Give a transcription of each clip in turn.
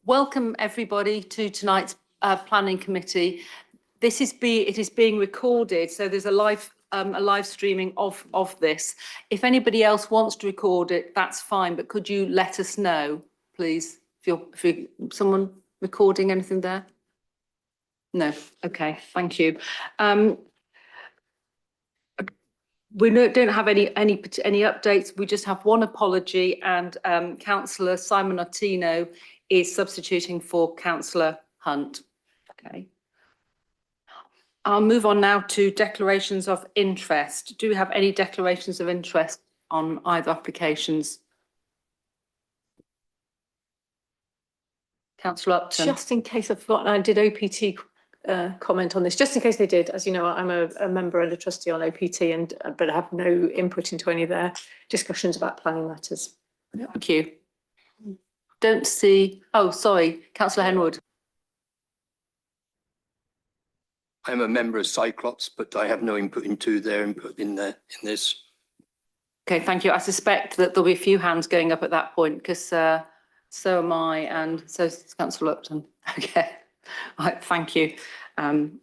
Welcome everybody to tonight's planning committee. It is being recorded, so there's a live streaming of this. If anybody else wants to record it, that's fine, but could you let us know, please? If you're someone recording anything there? No. Okay. Thank you. We don't have any updates. We just have one apology, and Councillor Simon Ottino is substituting for Councillor Hunt. Okay. I'll move on now to declarations of interest. Do we have any declarations of interest on either applications? Councillor Upton. Just in case I've forgotten, I did OPT comment on this, just in case they did. As you know, I'm a member and a trustee on OPT, but I have no input into any of their discussions about planning matters. Thank you. Don't see. Oh, sorry, Councillor Henwood. I'm a member of Cyclops, but I have no input into their input in this. Okay, thank you. I suspect that there'll be a few hands going up at that point, because so am I, and so is Councillor Upton. Okay, right, thank you. And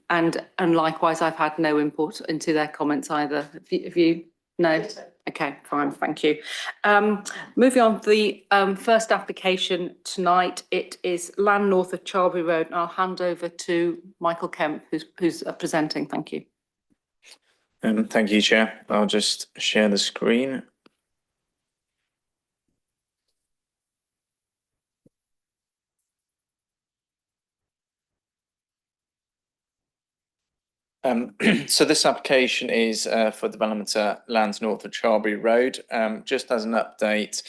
likewise, I've had no input into their comments either. Have you? No. Okay, fine, thank you. Moving on to the first application tonight, it is land north of Charlbury Road, and I'll hand over to Michael Kemp, who's presenting. Thank you. Thank you, Chair. I'll just share the screen. So this application is for development at lands north of Charlbury Road. Just as an update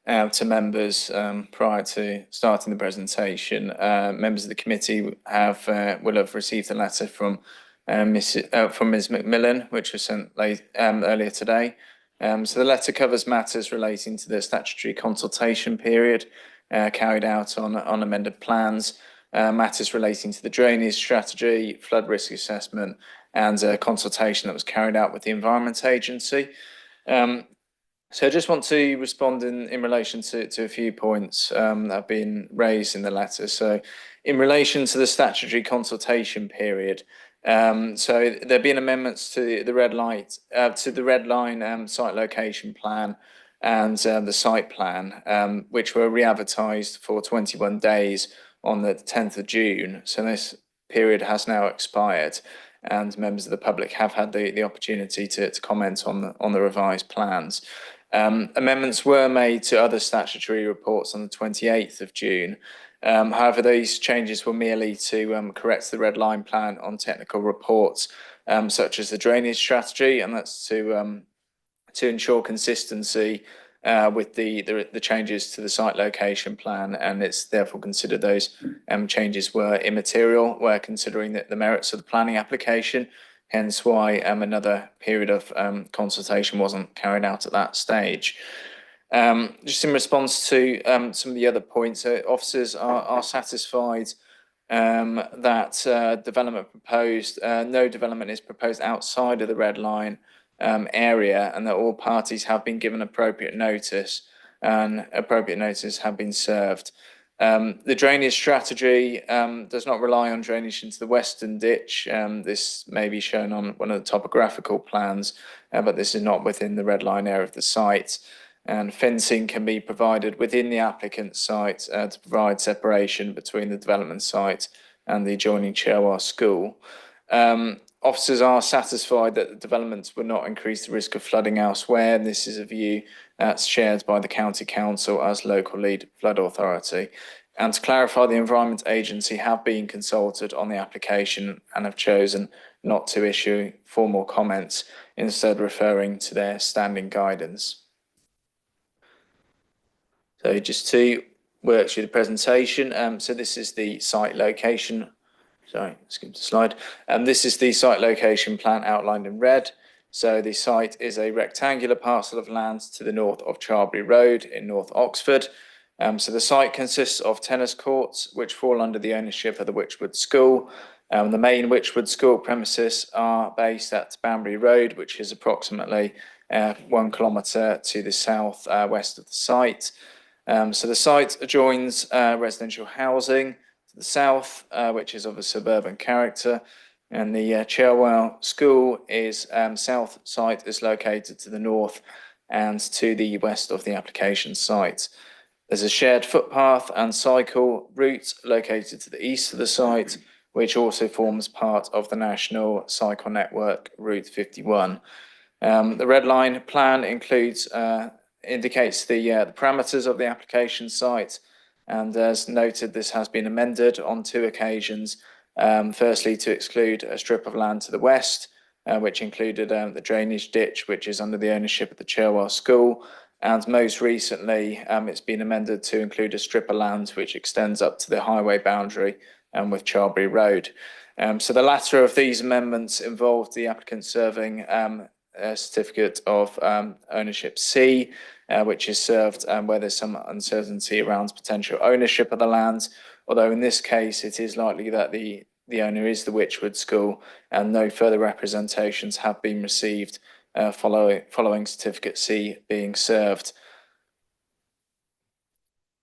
to members prior to starting the presentation, members of the committee will have received a letter from Ms. Macmillan, which was sent earlier today. So the letter covers matters relating to the statutory consultation period carried out on amended plans. Matters relating to the drainage strategy, flood risk assessment, and a consultation that was carried out with the Environment Agency. So I just want to respond in relation to a few points that have been raised in the letter. So in relation to the statutory consultation period, so there have been amendments to the red line site location plan and the site plan, which were re-advertised for 21 days on the 10th of June. So this period has now expired, and members of the public have had the opportunity to comment on the revised plans. Amendments were made to other statutory reports on the 28th of June. However, these changes were merely to correct the red line plan on technical reports, such as the drainage strategy, and that's to ensure consistency with the changes to the site location plan, and it's therefore considered those changes were immaterial where considering the merits of the planning application, hence why another period of consultation wasn't carried out at that stage. Just in response to some of the other points, officers are satisfied that no development is proposed outside of the red line area, and that all parties have been given appropriate notice and appropriate notice have been served. The drainage strategy does not rely on drainage into the western ditch. This may be shown on one of the topographical plans, but this is not within the red line area of the site. And fencing can be provided within the applicant's site to provide separation between the development site and the adjoining Cherwell School. Officers are satisfied that the developments will not increase the risk of flooding elsewhere, and this is a view that's shared by the County Council as local lead flood authority. And to clarify, the Environment Agency have been consulted on the application and have chosen not to issue formal comments, instead referring to their standing guidance. So just to work through the presentation, so this is the site location. Sorry, skip the slide. This is the site location plan outlined in red. So the site is a rectangular parcel of land to the north of Charlbury Road in North Oxford. So the site consists of tennis courts, which fall under the ownership of the Wychwood School. The main Wychwood School premises are based at Banbury Road, which is approximately 1 kilometre to the south west of the site. So the site adjoins residential housing to the south, which is of a suburban character, and the Cherwell School is south site is located to the north and to the west of the application site. There's a shared footpath and cycle route located to the east of the site, which also forms part of the National Cycle Network Route 51. The red line plan indicates the parameters of the application site, and as noted, this has been amended on 2 occasions. Firstly, to exclude a strip of land to the west, which included the drainage ditch, which is under the ownership of the Cherwell School. And most recently, it's been amended to include a strip of land which extends up to the highway boundary with Charlbury Road. So the latter of these amendments involved the applicant serving a certificate of ownership C, which is served where there's some uncertainty around potential ownership of the land. Although in this case, it is likely that the owner is the Wychwood School, and no further representations have been received following certificate C being served.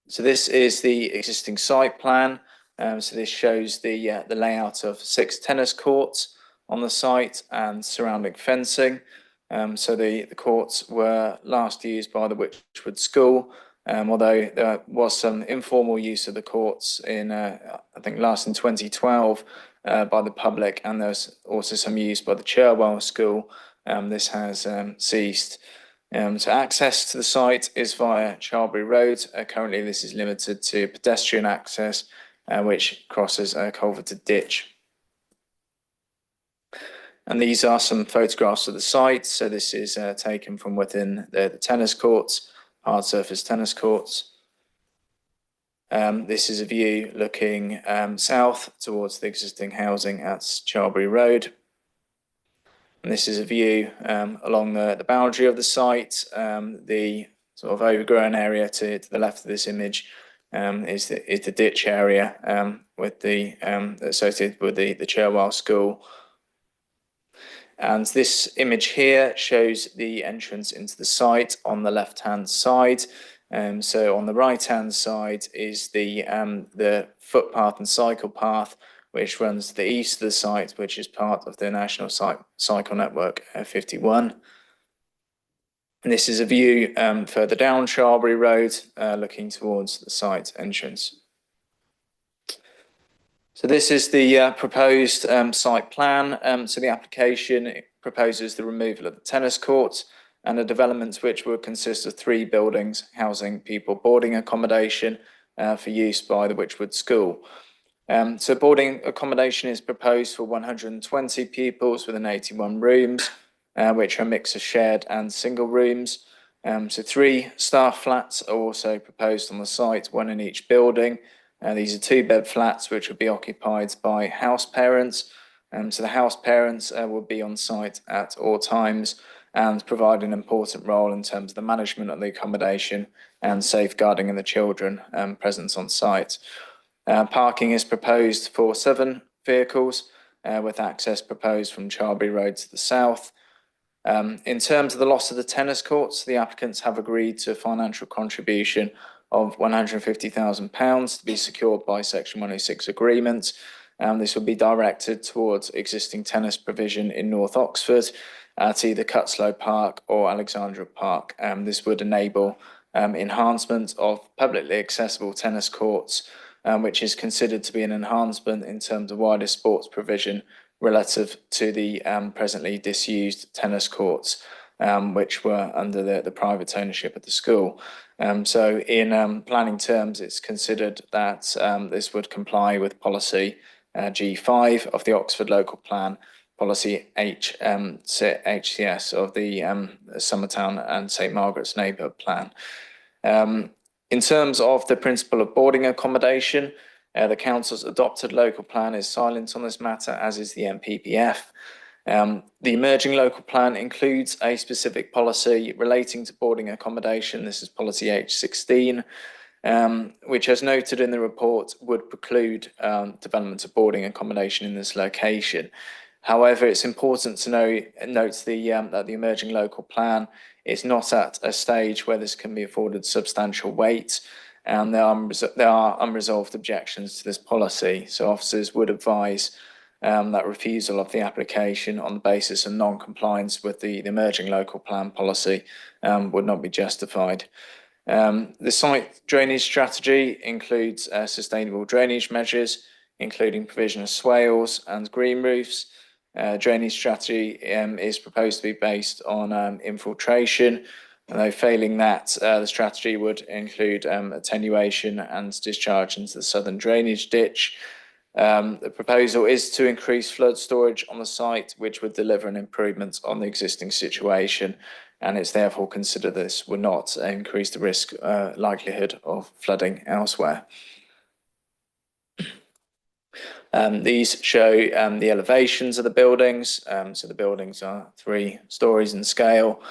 So this is the existing site plan. So this shows the layout of 6 tennis courts on the site and surrounding fencing. So the courts were last used by the Wychwood School, although there was some informal use of the courts in, I think, last in 2012 by the public, and there's also some use by the Cherwell School. This has ceased. So access to the site is via Charlbury Road. Currently, this is limited to pedestrian access, which crosses a culverted ditch. And these are some photographs of the site. So this is taken from within the tennis courts, hard surface tennis courts. This is a view looking south towards the existing housing at Charlbury Road. And this is a view along the boundary of the site. The sort of overgrown area to the left of this image is the ditch area with the associated with the Cherwell School. And this image here shows the entrance into the site on the left-hand side. So on the right-hand side is the footpath and cycle path, which runs to the east of the site, which is part of the National Cycle Network 51. And this is a view further down Charlbury Road, looking towards the site entrance. So this is the proposed site plan. So the application proposes the removal of the tennis courts and a development which will consist of 3 buildings housing people boarding accommodation for use by the Wychwood School. So boarding accommodation is proposed for 120 pupils within 81 rooms, which are a mix of shared and single rooms. So 3 staff flats are also proposed on the site, 1 in each building. These are 2-bed flats which will be occupied by house parents. So the house parents will be on site at all times and provide an important role in terms of the management of the accommodation and safeguarding of the children present on site. Parking is proposed for 7 vehicles with access proposed from Charlbury Road to the south. In terms of the loss of the tennis courts, the applicants have agreed to a financial contribution of £150,000 to be secured by Section 106 agreements. This will be directed towards existing tennis provision in North Oxford at either Cutslow Park or Alexandra Park. This would enable enhancement of publicly accessible tennis courts, which is considered to be an enhancement in terms of wider sports provision relative to the presently disused tennis courts, which were under the private ownership of the school. So in planning terms, it's considered that this would comply with policy G5 of the Oxford Local Plan, policy HCS of the Summertown and St Margaret's Neighbourhood Plan. In terms of the principle of boarding accommodation, the council's adopted local plan is silent on this matter, as is the NPPF. The emerging local plan includes a specific policy relating to boarding accommodation. This is policy H16, which, as noted in the report, would preclude development of boarding accommodation in this location. However, it's important to note that the emerging local plan is not at a stage where this can be afforded substantial weight, and there are unresolved objections to this policy. So officers would advise that refusal of the application on the basis of non-compliance with the emerging local plan policy would not be justified. The site drainage strategy includes sustainable drainage measures, including provision of swales and green roofs. Drainage strategy is proposed to be based on infiltration, although failing that, the strategy would include attenuation and discharge into the southern drainage ditch. The proposal is to increase flood storage on the site, which would deliver an improvement on the existing situation, and it's therefore considered this would not increase the risk likelihood of flooding elsewhere. These show the elevations of the buildings. So the buildings are 3 stories in scale.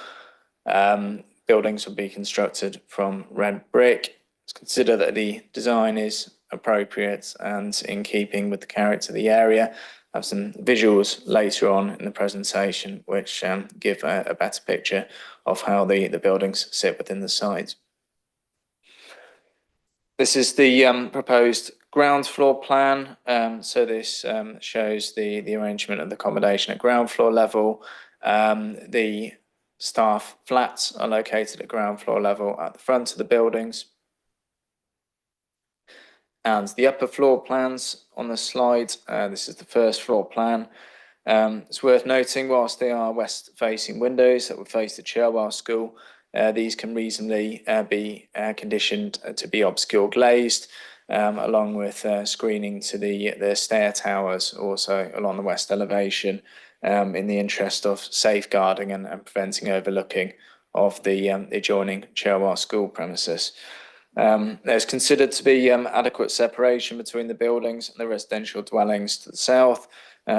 Buildings will be constructed from red brick. It's considered that the design is appropriate and in keeping with the character of the area. I have some visuals later on in the presentation which give a better picture of how the buildings sit within the site. This is the proposed ground floor plan. So this shows the arrangement of the accommodation at ground floor level. The staff flats are located at ground floor level at the front of the buildings. And the upper floor plans on the slide, this is the first floor plan. It's worth noting, whilst they are west facing windows that would face the Cherwell School, these can reasonably be conditioned to be obscure glazed, along with screening to the stair towers also along the west elevation, in the interest of safeguarding and preventing overlooking of the adjoining Cherwell School premises. There's considered to be adequate separation between the buildings and the residential dwellings to the south,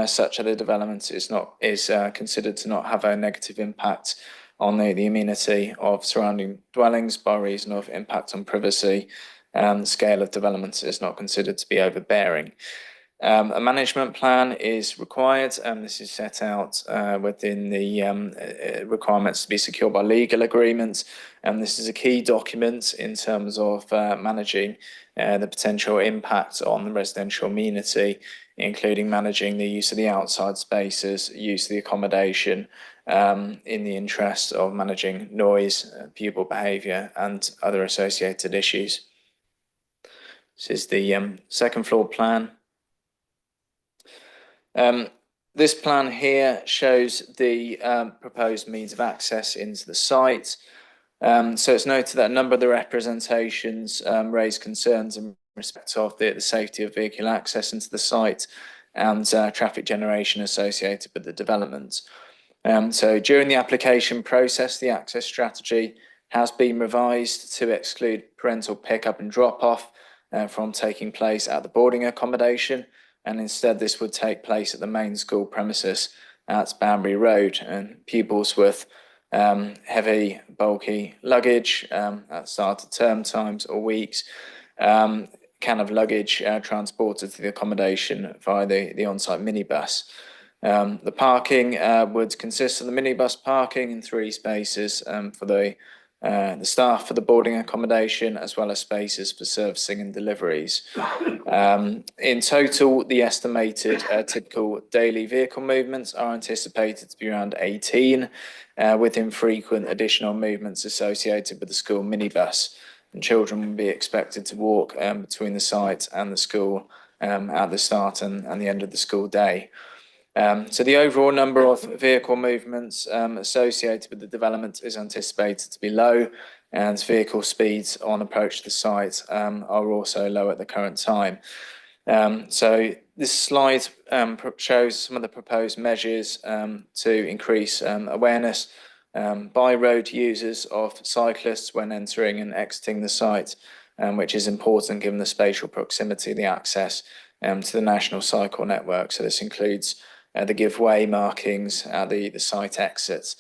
such that the development is considered to not have a negative impact on the amenity of surrounding dwellings by reason of impact on privacy, and the scale of development is not considered to be overbearing. A management plan is required, and this is set out within the requirements to be secured by legal agreements. And this is a key document in terms of managing the potential impact on the residential amenity, including managing the use of the outside spaces, use of the accommodation, in the interest of managing noise, pupil behaviour and other associated issues. This is the second floor plan. This plan here shows the proposed means of access into the site. So it's noted that a number of the representations raise concerns in respect of the safety of vehicle access into the site and traffic generation associated with the development. So during the application process, the access strategy has been revised to exclude parental pickup and drop-off from taking place at the boarding accommodation, and instead this would take place at the main school premises at Banbury Road, and pupils with heavy, bulky luggage at start of term times or weeks can have luggage transported to the accommodation via the on-site minibus. The parking would consist of the minibus parking in 3 spaces for the staff for the boarding accommodation, as well as spaces for servicing and deliveries. In total, the estimated typical daily vehicle movements are anticipated to be around 18, with infrequent additional movements associated with the school minibus. And children will be expected to walk between the site and the school at the start and the end of the school day. So the overall number of vehicle movements associated with the development is anticipated to be low, and vehicle speeds on approach to the site are also low at the current time. So this slide shows some of the proposed measures to increase awareness by road users of cyclists when entering and exiting the site, which is important given the spatial proximity of the access to the national cycle network. So this includes the give way markings at the site exits.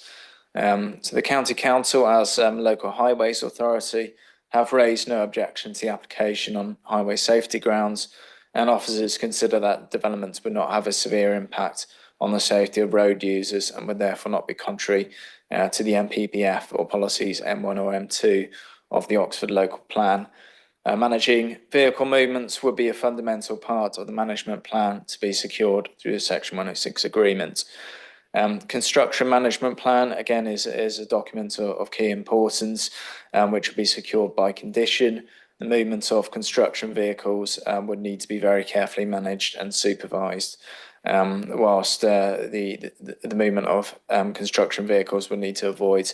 So the County Council, as local highways authority, have raised no objection to the application on highway safety grounds, and officers consider that developments would not have a severe impact on the safety of road users and would therefore not be contrary to the NPPF or policies M1 or M2 of the Oxford Local Plan. Managing vehicle movements would be a fundamental part of the management plan to be secured through the Section 106 agreement. Construction management plan, again, is a document of key importance, which will be secured by condition. The movement of construction vehicles would need to be very carefully managed and supervised, whilst the movement of construction vehicles would need to avoid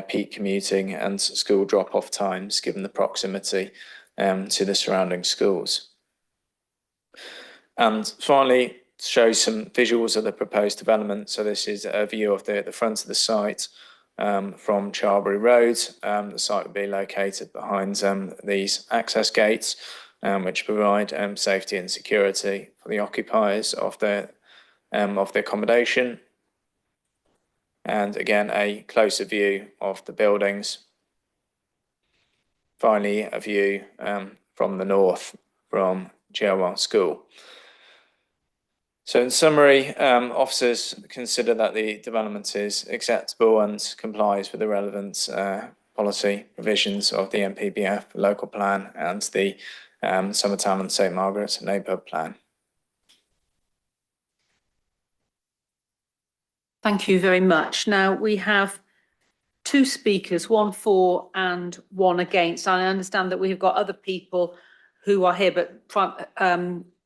peak commuting and school drop-off times, given the proximity to the surrounding schools. And finally, show some visuals of the proposed development. So this is a view of the front of the site from Charlbury Road. The site will be located behind these access gates, which provide safety and security for the occupiers of the accommodation. And again, a closer view of the buildings. Finally, a view from the north from Cherwell School. So in summary, officers consider that the development is acceptable and complies with the relevant policy provisions of the NPPF local plan and the Summertown and St Margaret neighbourhood plan. Thank you very much. Now we have two speakers, one for and one against. I understand that we've got other people who are here, but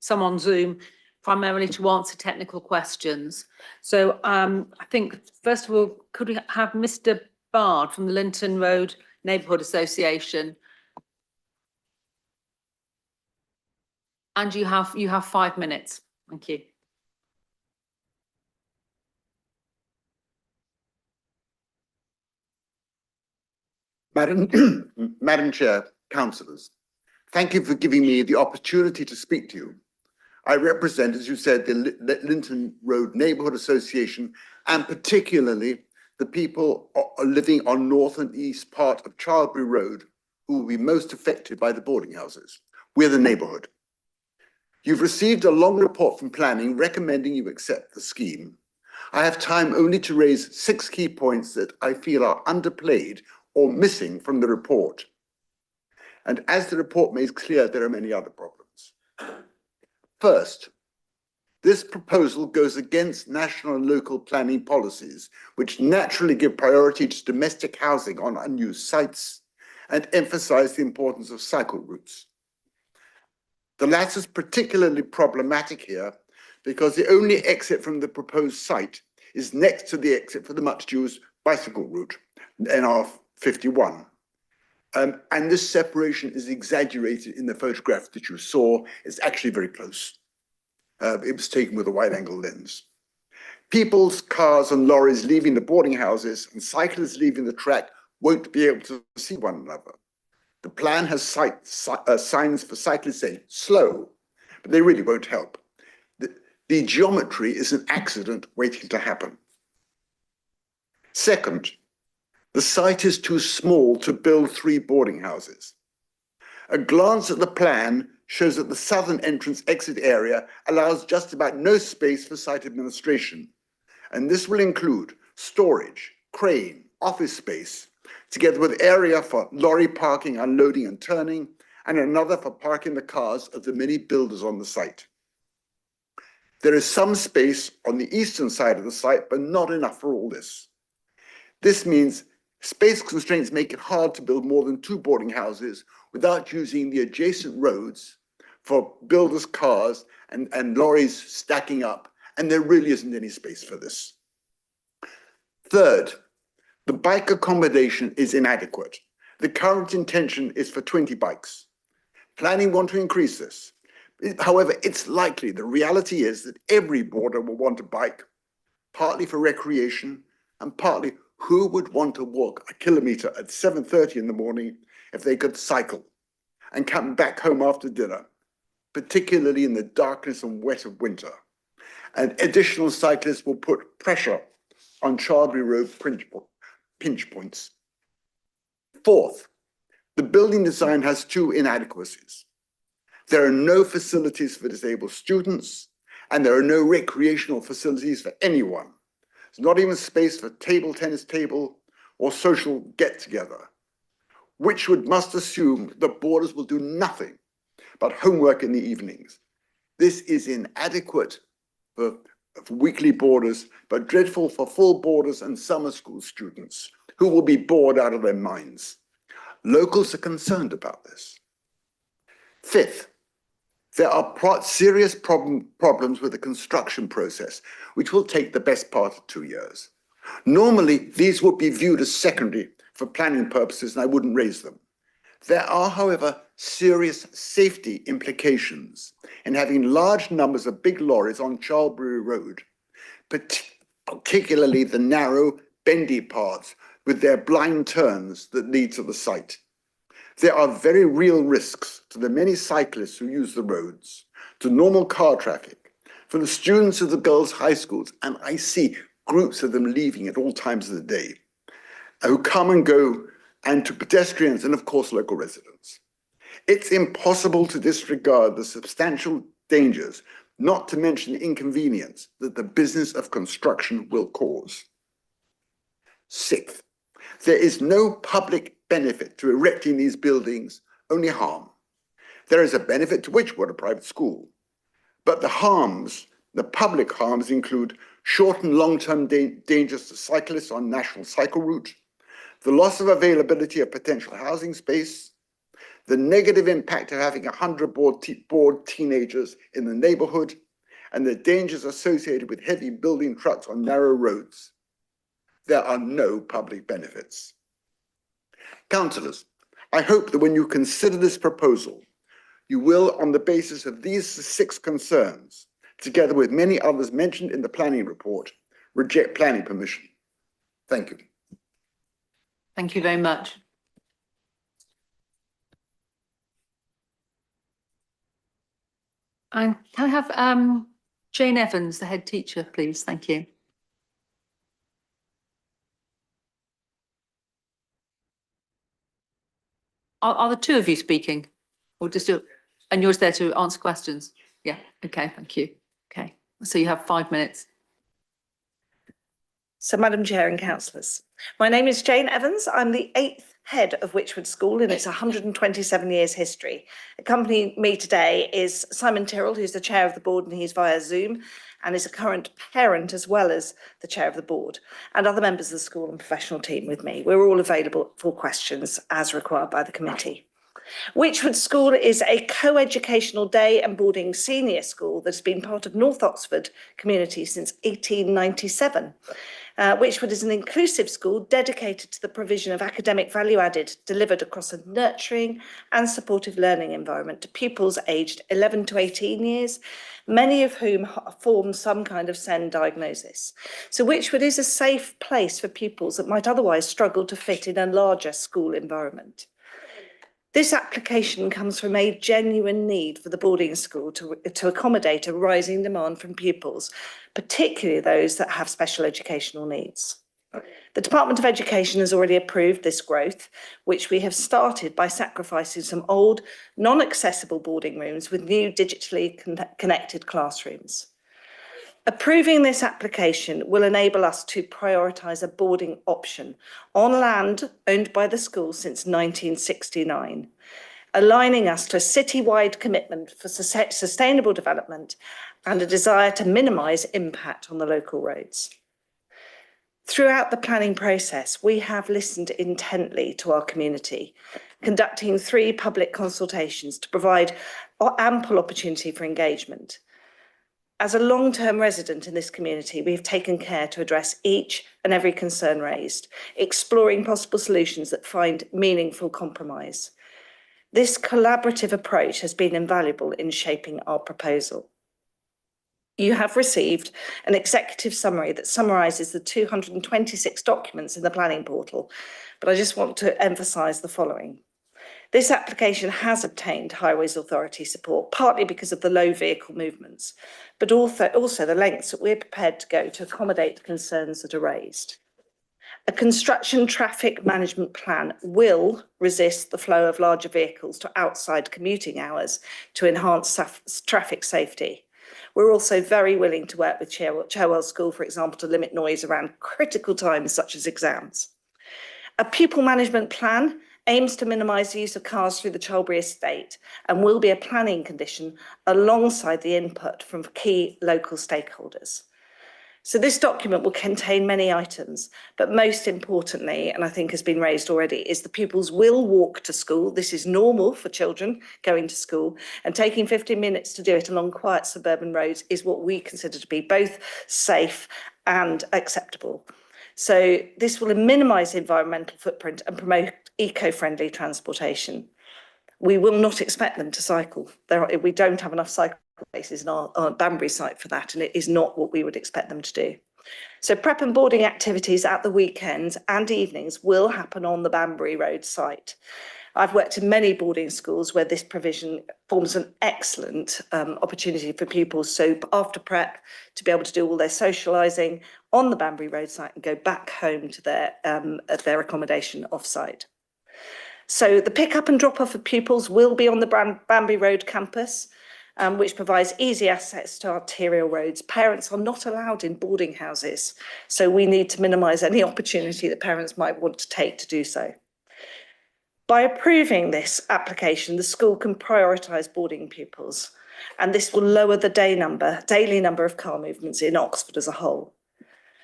some on Zoom, primarily to answer technical questions. So I think, first of all, could we have Mr. Bard from the Linton Road Neighbourhood Association? And you have 5 minutes. Thank you. Madam Chair, councillors, thank you for giving me the opportunity to speak to you. I represent, as you said, the Linton Road Neighbourhood Association, and particularly the people living on north and east part of Charlbury Road, who will be most affected by the boarding houses. We're the neighbourhood. You've received a long report from planning recommending you accept the scheme. I have time only to raise 6 key points that I feel are underplayed or missing from the report. And as the report makes clear, there are many other problems. First, this proposal goes against national and local planning policies, which naturally give priority to domestic housing on unused sites and emphasize the importance of cycle routes. The latter is particularly problematic here because the only exit from the proposed site is next to the exit for the much-used bicycle route, NR51. And this separation is exaggerated in the photograph that you saw. It's actually very close. It was taken with a wide-angle lens. People's cars and lorries leaving the boarding houses and cyclists leaving the track won't be able to see one another. The plan has signs for cyclists saying slow, but they really won't help. The geometry is an accident waiting to happen. Second, the site is too small to build 3 boarding houses. A glance at the plan shows that the southern entrance exit area allows just about no space for site administration. And this will include storage, crane, office space, together with area for lorry parking, unloading and turning, and another for parking the cars of the many builders on the site. There is some space on the eastern side of the site, but not enough for all this. This means space constraints make it hard to build more than 2 boarding houses without using the adjacent roads for builders' cars and lorries stacking up, and there really isn't any space for this. Third, the bike accommodation is inadequate. The current intention is for 20 bikes. Planning want to increase this. However, it's likely, the reality is that every boarder will want a bike, partly for recreation and partly who would want to walk a kilometre at 7:30 in the morning if they could cycle and come back home after dinner, particularly in the darkness and wet of winter. And additional cyclists will put pressure on Charlbury Road pinch points. Fourth, the building design has 2 inadequacies. There are no facilities for disabled students, and there are no recreational facilities for anyone. There's not even space for tennis table or social get-together. Wychwood must assume that boarders will do nothing but homework in the evenings. This is inadequate for weekly boarders, but dreadful for full boarders and summer school students who will be bored out of their minds. Locals are concerned about this. Fifth, there are serious problems with the construction process, which will take the best part of 2 years. Normally, these would be viewed as secondary for planning purposes, and I wouldn't raise them. There are, however, serious safety implications in having large numbers of big lorries on Charlbury Road, particularly the narrow, bendy parts with their blind turns that lead to the site. There are very real risks to the many cyclists who use the roads, to normal car traffic, for the students of the girls' high schools, and I see groups of them leaving at all times of the day, who come and go, and to pedestrians and, of course, local residents. It's impossible to disregard the substantial dangers, not to mention the inconvenience, that the business of construction will cause. Sixth, there is no public benefit to erecting these buildings, only harm. There is a benefit to Wychwood, a private school, but the harms, the public harms, include short and long-term dangers to cyclists on National Cycle Route, the loss of availability of potential housing space, the negative impact of having 100 bored teenagers in the neighborhood, and the dangers associated with heavy building trucks on narrow roads. There are no public benefits. Councillors, I hope that when you consider this proposal, you will, on the basis of these 6 concerns, together with many others mentioned in the planning report, reject planning permission. Thank you. Thank you very much. And can I have Jane Evans, the head teacher, please? Thank you. Are the 2 of you speaking? Or just and yours there to answer questions? Yeah, okay, thank you. Okay, so you have 5 minutes. So, Madam Chair and councillors, my name is Jane Evans. I'm the 8th head of Wychwood School in its 127 years history. Accompanying me today is Simon Tyrrell, who's the chair of the board, and he's via Zoom and is a current parent as well as the chair of the board, and other members of the school and professional team with me. We're all available for questions as required by the committee. Wychwood School is a co-educational day and boarding senior school that has been part of North Oxford community since 1897. Wychwood is an inclusive school dedicated to the provision of academic value added delivered across a nurturing and supportive learning environment to pupils aged 11 to 18 years, many of whom form some kind of SEND diagnosis. So Wychwood is a safe place for pupils that might otherwise struggle to fit in a larger school environment. This application comes from a genuine need for the boarding school to accommodate a rising demand from pupils, particularly those that have special educational needs. The Department of Education has already approved this growth, which we have started by sacrificing some old, non-accessible boarding rooms with new digitally connected classrooms. Approving this application will enable us to prioritise a boarding option on land owned by the school since 1969, aligning us to a citywide commitment for sustainable development and a desire to minimise impact on the local roads. Throughout the planning process, we have listened intently to our community, conducting 3 public consultations to provide ample opportunity for engagement. As a long-term resident in this community, we have taken care to address each and every concern raised, exploring possible solutions that find meaningful compromise. This collaborative approach has been invaluable in shaping our proposal. You have received an executive summary that summarises the 226 documents in the planning portal, but I just want to emphasise the following. This application has obtained Highways Authority support, partly because of the low vehicle movements, but also the lengths that we're prepared to go to accommodate the concerns that are raised. A construction traffic management plan will resist the flow of larger vehicles to outside commuting hours to enhance traffic safety. We're also very willing to work with Cherwell School, for example, to limit noise around critical times such as exams. A pupil management plan aims to minimise the use of cars through the Cholbury estate and will be a planning condition alongside the input from key local stakeholders. So this document will contain many items, but most importantly, and I think has been raised already, is the pupils will walk to school. This is normal for children going to school, and taking 15 minutes to do it along quiet suburban roads is what we consider to be both safe and acceptable. So this will minimise the environmental footprint and promote eco-friendly transportation. We will not expect them to cycle. We don't have enough cycle places in our Banbury site for that, and it is not what we would expect them to do. So prep and boarding activities at the weekends and evenings will happen on the Banbury Road site. I've worked in many boarding schools where this provision forms an excellent opportunity for pupils. So after prep, to be able to do all their socialising on the Banbury Road site and go back home to their accommodation off-site. So the pick-up and drop-off of pupils will be on the Banbury Road campus, which provides easy access to arterial roads. Parents are not allowed in boarding houses, so we need to minimise any opportunity that parents might want to take to do so. By approving this application, the school can prioritise boarding pupils, and this will lower the daily number of car movements in Oxford as a whole.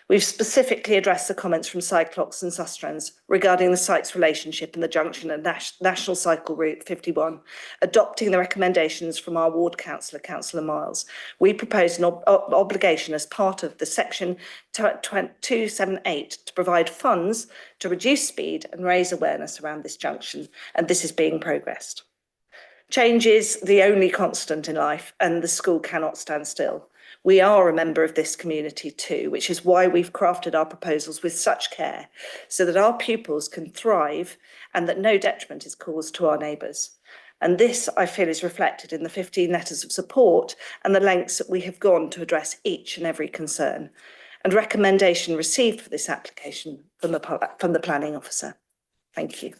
We've specifically addressed the comments from Cyclops and Sustrans regarding the site's relationship and the junction of National Cycle Route 51, adopting the recommendations from our ward councillor, Councillor Miles. We propose an obligation as part of the section 278 to provide funds to reduce speed and raise awareness around this junction, and this is being progressed. Change is the only constant in life, and the school cannot stand still. We are a member of this community too, which is why we've crafted our proposals with such care, so that our pupils can thrive and that no detriment is caused to our neighbours. And this, I feel, is reflected in the 15 letters of support and the lengths that we have gone to address each and every concern and recommendation received for this application from the planning officer. Thank you.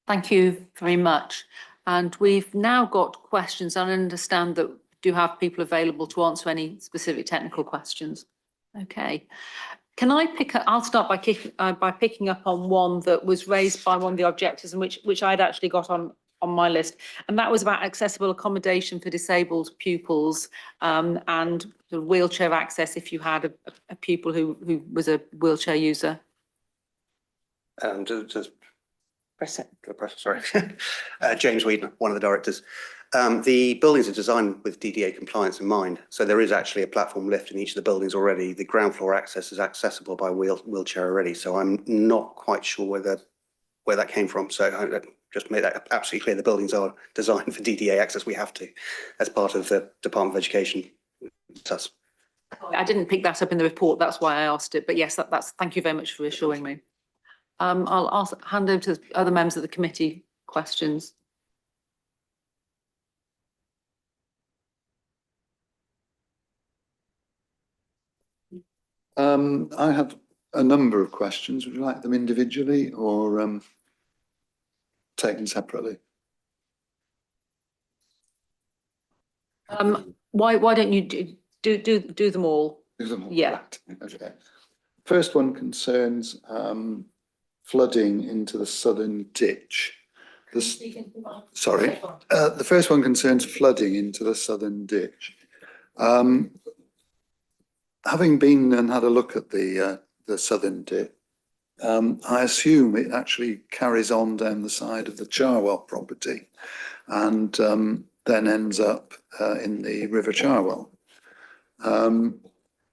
Thank you very much. And we've now got questions. I understand that do have people available to answer any specific technical questions. Okay. Can I pick up, I'll start by picking up on one that was raised by one of the objectors and which I'd actually got on my list. And that was about accessible accommodation for disabled pupils and the wheelchair access if you had a pupil who was a wheelchair user. Sorry. James Whedon, one of the directors. The buildings are designed with DDA compliance in mind. So there is actually a platform lift in each of the buildings already. The ground floor access is accessible by wheelchair already. So I'm not quite sure where that came from. So I just made that absolutely clear. The buildings are designed for DDA access. We have to, as part of the Department of Education. That's I didn't pick that up in the report. That's why I asked it. But yes, that's thank you very much for reassuring me. I'll hand over to other members of the committee questions. I have a number of questions. Would you like them individually or taken separately? Why don't you do them all? Do them all. Yeah. Right. Okay. First one concerns flooding into the southern ditch. Sorry. The first one concerns flooding into the southern ditch. Having been and had a look at the southern ditch, I assume it actually carries on down the side of the Cherwell property and then ends up in the River Cherwell.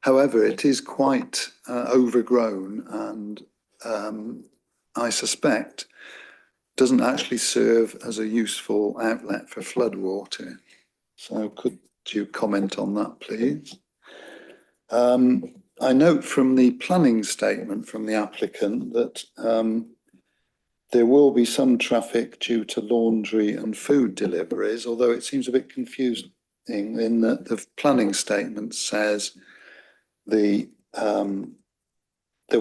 However, it is quite overgrown and I suspect doesn't actually serve as a useful outlet for floodwater. So could you comment on that, please? I note from the planning statement from the applicant that there will be some traffic due to laundry and food deliveries, although it seems a bit confusing in that the planning statement says there'll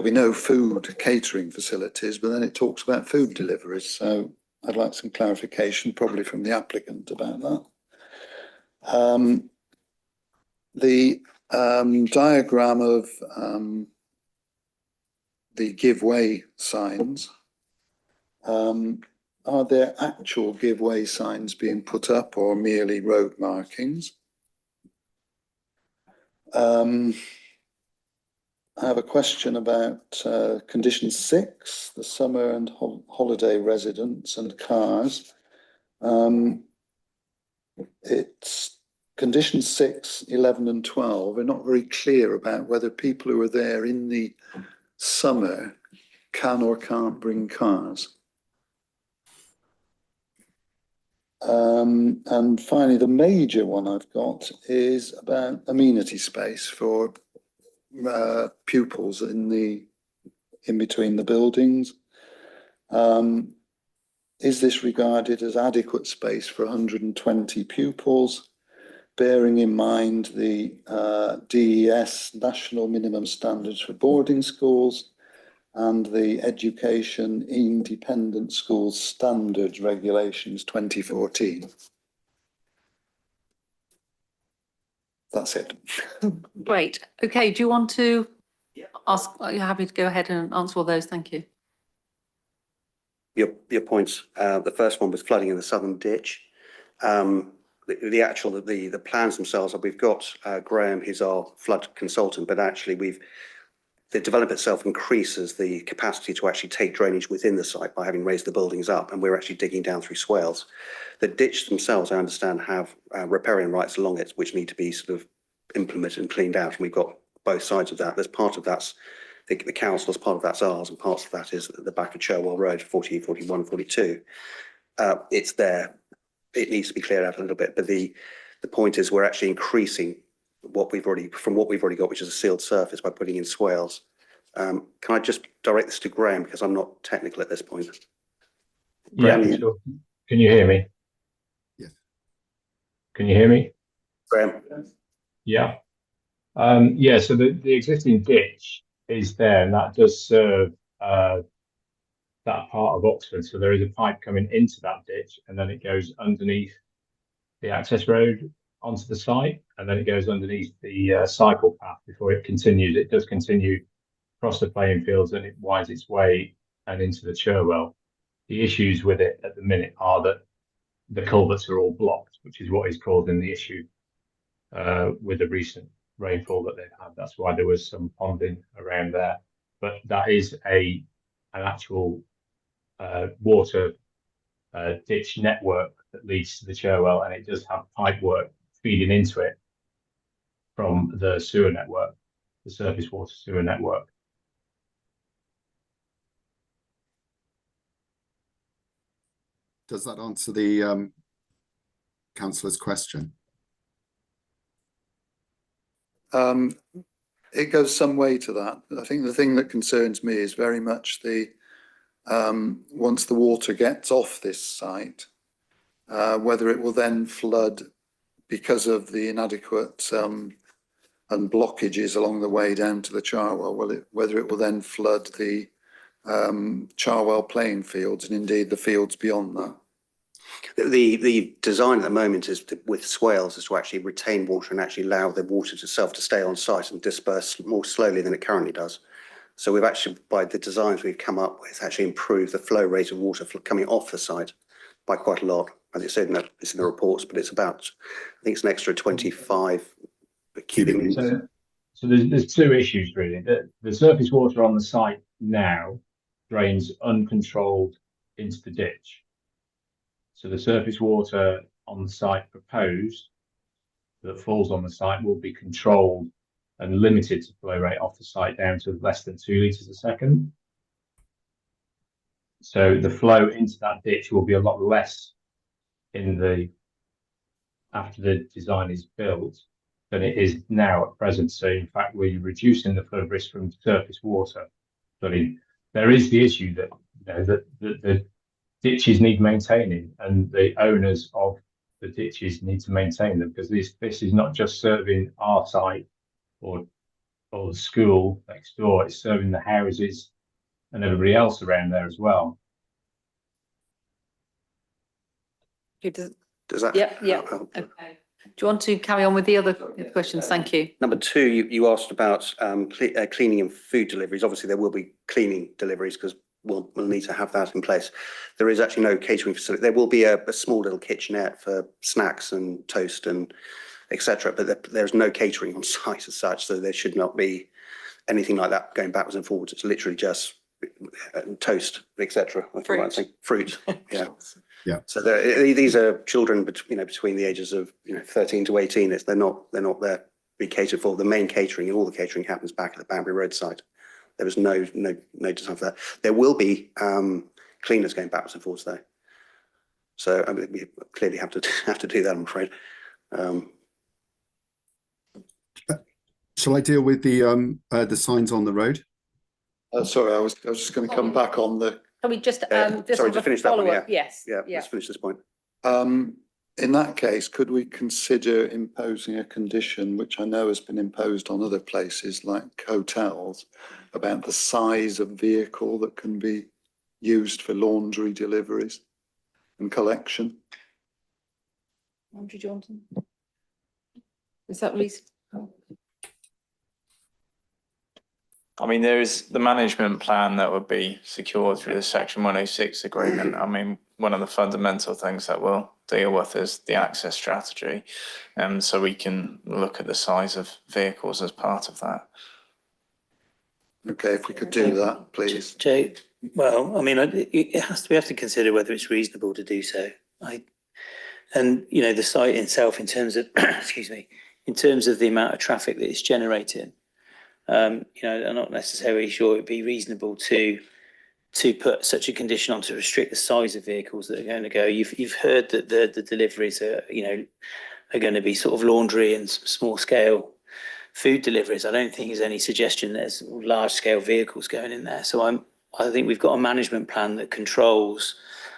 be no food catering facilities, but then it talks about food deliveries. So I'd like some clarification, probably from the applicant, about that. The diagram of the give way signs, are there actual give way signs being put up or merely road markings? I have a question about condition 6, the summer and holiday residents and cars. It's condition 6, 11 and 12. We're not very clear about whether people who are there in the summer can or can't bring cars. And finally, the major one I've got is about amenity space for pupils in between the buildings. Is this regarded as adequate space for 120 pupils, bearing in mind the DES national minimum standards for boarding schools and the Education Independent Schools Standards Regulations 2014? That's it. Great. Okay, do you want to ask, are you happy to go ahead and answer all those? Thank you. Your points. The first one was flooding in the southern ditch. The plans themselves, we've got Graham, who's our flood consultant, but actually the development itself increases the capacity to actually take drainage within the site by having raised the buildings up, and we're actually digging down through swales. The ditch themselves, I understand, have riparian rights along it, which need to be sort of implemented and cleaned out, and we've got both sides of that. There's part of that's the council's, part of that's ours, and parts of that is at the back of Cherwell Road, 40, 41, 42. It's there. It needs to be cleared out a little bit, but the point is we're actually increasing what we've already got, which is a sealed surface, by putting in swales. Can I just direct this to Graham, because I'm not technical at this point? Yeah, Graham, sure. Can you hear me? Yes. Can you hear me? Graham? Yeah. Yeah, so the existing ditch is there, and that does serve that part of Oxford. So there is a pipe coming into that ditch, and then it goes underneath the access road onto the site, and then it goes underneath the cycle path before it continues. It does continue across the playing fields, and it winds its way and into the Cherwell. The issues with it at the minute are that the culverts are all blocked, which is what is causing the issue with the recent rainfall that they've had. That's why there was some ponding around there. But that is an actual water ditch network that leads to the Cherwell, and it does have pipe work feeding into it from the sewer network, the surface water sewer network. Does that answer the councillor's question? It goes some way to that. I think the thing that concerns me is very much the once the water gets off this site, whether it will then flood because of the inadequate and blockages along the way down to the Cherwell, whether it will then flood the Cherwell playing fields and indeed the fields beyond that. The design at the moment is with swales is to actually retain water and actually allow the water itself to stay on site and disperse more slowly than it currently does. So we've actually, by the designs we've come up with, actually improved the flow rate of water coming off the site by quite a lot. As it's in the reports, but it's about, I think it's an extra 25 cubic meters. So there's two issues really. The surface water on the site now drains uncontrolled into the ditch. So the surface water on the site proposed that falls on the site will be controlled and limited to flow rate off the site down to less than 2 litres a second. So the flow into that ditch will be a lot less after the design is built than it is now at present. So in fact, we're reducing the flow risk from surface water. But there is the issue that the ditches need maintaining, and the owners of the ditches need to maintain them, because this is not just serving our site or the school next door, it's serving the houses and everybody else around there as well. Does that? Yeah. Okay. you want to carry on with the other questions? Thank you. Number two, you asked about cleaning and food deliveries. Obviously, there will be cleaning deliveries because we'll need to have that in place. There is actually no catering facility. There will be a small little kitchenette for snacks and toast and etc. But there's no catering on site as such, so there should not be anything like that going backwards and forwards. It's literally just toast, etc. Fruit. Yeah. Yeah. So these are children between the ages of 13 to 18. They're not there to be catered for. The main catering and all the catering happens back at the Banbury Road site. There was no design for that. There will be cleaners going backwards and forwards though. So I mean, we clearly have to do that, I'm afraid. Shall I deal with the signs on the road? Sorry, I was just going to come back on the. Can we just, sorry, to finish that one, yeah. Yes. Yeah, let's finish this point. In that case, could we consider imposing a condition, which I know has been imposed on other places like hotels, about the size of vehicle that can be used for laundry deliveries and collection? Andrew Johnson. Is that reasonable? I mean, there is the management plan that would be secured through the Section 106 agreement. I mean, one of the fundamental things that we'll deal with is the access strategy. So we can look at the size of vehicles as part of that. Okay, if we could do that, please. Jay, well, I mean, we have to consider whether it's reasonable to do so. And the site itself, in terms of, excuse me, in terms of the amount of traffic that it's generating, I'm not necessarily sure it'd be reasonable to put such a condition on to restrict the size of vehicles that are going to go. You've heard that the deliveries are going to be sort of laundry and small scale food deliveries. I don't think there's any suggestion there's large scale vehicles going in there. So I think we've got a management plan that controls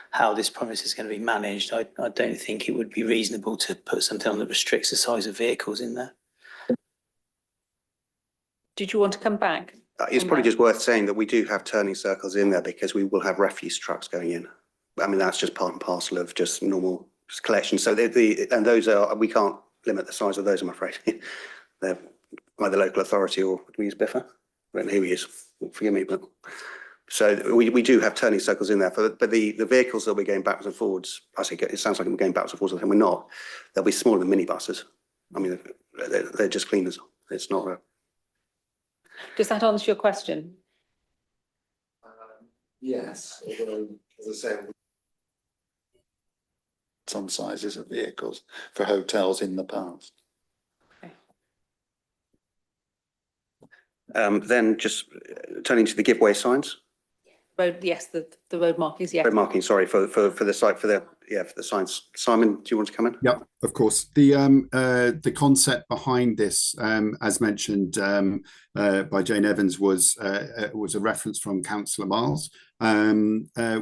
how this premise is going to be managed. I don't think it would be reasonable to put something on that restricts the size of vehicles in there. Did you want to come back? It's probably just worth saying that we do have turning circles in there because we will have refuse trucks going in. I mean, that's just part and parcel of just normal collection. So and those we can't limit the size of those, I'm afraid. They're by the local authority, or do we use BIFA? I don't know who we use, forgive me, but so we do have turning circles in there. But the vehicles that we're going backwards and forwards, I say it sounds like we're going backwards and forwards, and we're not. They'll be smaller than minibuses. I mean, they're just cleaners. It's not a. Does that answer your question? Yes, although, as I say, some sizes of vehicles for hotels in the past. Then just turning to the giveaway signs. Road, yes, the road markings, yes. Road marking, sorry, for the site, for the signs. Simon, do you want to come in? Yeah, of course. The concept behind this, as mentioned by Jane Evans, was a reference from Councillor Miles.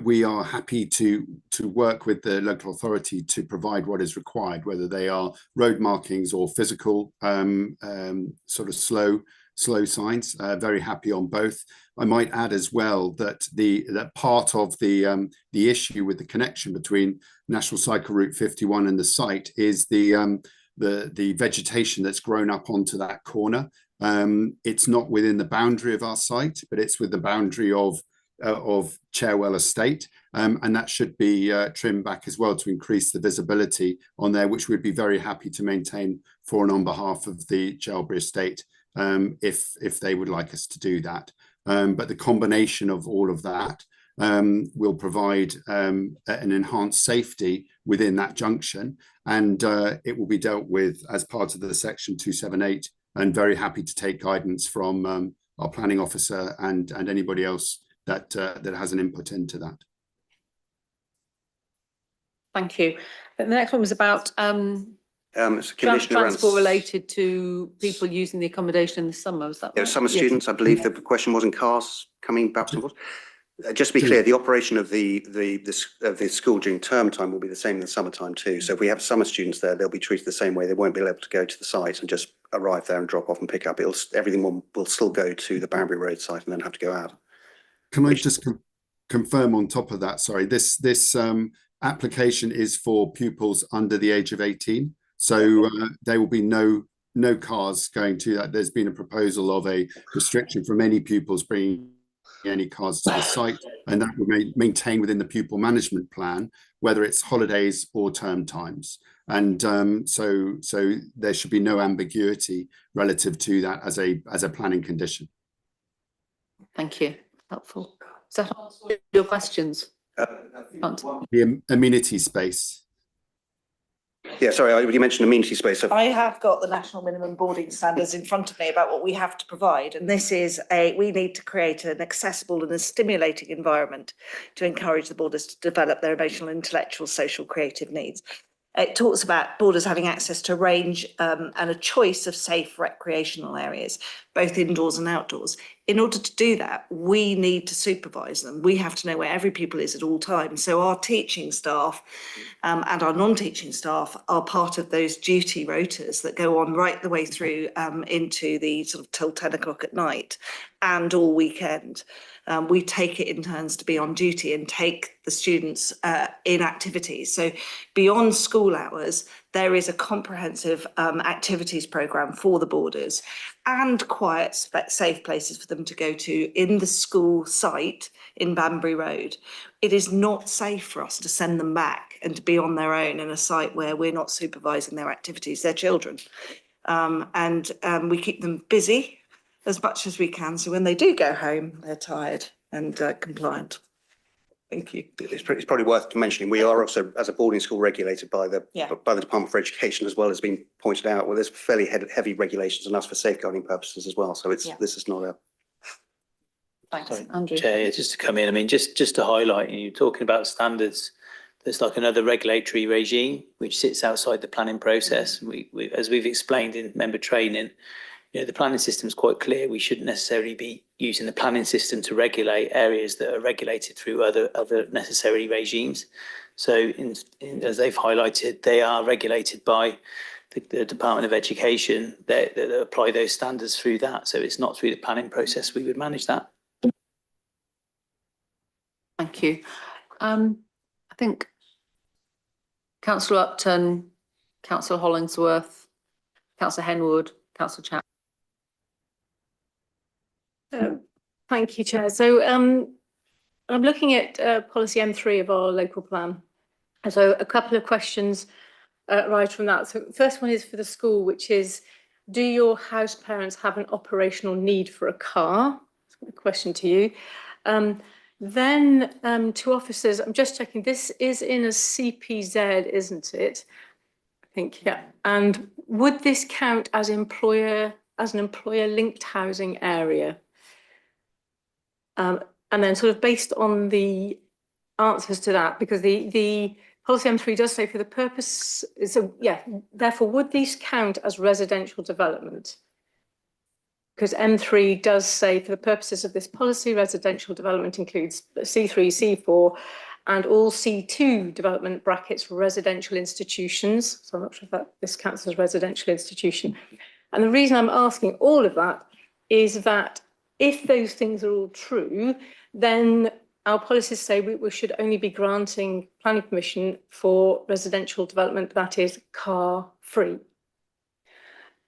We are happy to work with the local authority to provide what is required, whether they are road markings or physical sort of slow signs. Very happy on both. I might add as well that that part of the issue with the connection between National Cycle Route 51 and the site is the vegetation that's grown up onto that corner. It's not within the boundary of our site, but it's with the boundary of Cherwell Estate, and that should be trimmed back as well to increase the visibility on there, which we'd be very happy to maintain for and on behalf of the Chelbury Estate, if they would like us to do that. But the combination of all of that will provide an enhanced safety within that junction, and it will be dealt with as part of the Section 278, and very happy to take guidance from our planning officer and anybody else that has an input into that. Thank you. The next one was about it's a condition around transport related to people using the accommodation in the summer. Was that right? Summer students, I believe the question was, in cars coming back and forth. Just to be clear, the operation of the school during term time will be the same in the summertime too. So if we have summer students there, they'll be treated the same way. They won't be able to go to the site and just arrive there and drop off and pick up. Everything will still go to the Banbury Road site and then have to go out. Can I just confirm on top of that? Sorry, this application is for pupils under the age of 18. So there will be no cars going to that. There's been a proposal of a restriction from any pupils bringing any cars to the site, and that will maintain within the pupil management plan, whether it's holidays or term times. And so there should be no ambiguity relative to that as a planning condition. Thank you. Helpful. Does that answer your questions? The amenity space. Yeah, sorry, you mentioned amenity space. So I have got the national minimum boarding standards in front of me about what we have to provide. And this is we need to create an accessible and a stimulating environment to encourage the boarders to develop their emotional, intellectual, social, creative needs. It talks about boarders having access to a range and a choice of safe recreational areas, both indoors and outdoors. In order to do that, we need to supervise them. We have to know where every pupil is at all times. So our teaching staff and our non-teaching staff are part of those duty rotas that go on right the way through into the sort of till 10 o'clock at night and all weekend. We take it in turns to be on duty and take the students in activities. So beyond school hours, there is a comprehensive activities programme for the boarders and quiet, safe places for them to go to in the school site in Banbury Road. It is not safe for us to send them back and to be on their own in a site where we're not supervising their activities. They're children. And we keep them busy as much as we can, so when they do go home, they're tired and compliant. Thank you. it's probably worth mentioning, we are also, as a boarding school, regulated by the Department for Education, as well as being pointed out, where there's fairly heavy regulations on us for safeguarding purposes as well. So this is not a... Thanks, Sorry, Andrew. Chair, just to come in, I mean, just to highlight, you're talking about standards. There's like another regulatory regime which sits outside the planning process. We as we've explained in member training, you know, the planning system is quite clear. We shouldn't necessarily be using the planning system to regulate areas that are regulated through other necessary regimes. So as they've highlighted, they are regulated by the Department of Education that apply those standards through that. So it's not through the planning process we would manage that. Thank you. I think Councillor Upton, Councillor Hollingsworth, Councillor Henwood, Councillor Chapman. Thank you, Chair. So I'm looking at policy M3 of our local plan. And so a couple of questions right from that. So the first one is for the school, which is, do your house parents have an operational need for a car? That's a question to you. Then to officers, I'm just checking, this is in a CPZ, isn't it? I think, yeah. And would this count as an employer linked housing area? And then sort of based on the answers to that, because the policy M3 does say for the purpose, so yeah, therefore would these count as residential development? Because M3 does say for the purposes of this policy, residential development includes C3, C4, and all C2 development brackets residential institutions. So I'm not sure if this counts as residential institution. And the reason I'm asking all of that is that if those things are all true, then our policies say we should only be granting planning permission for residential development that is car free.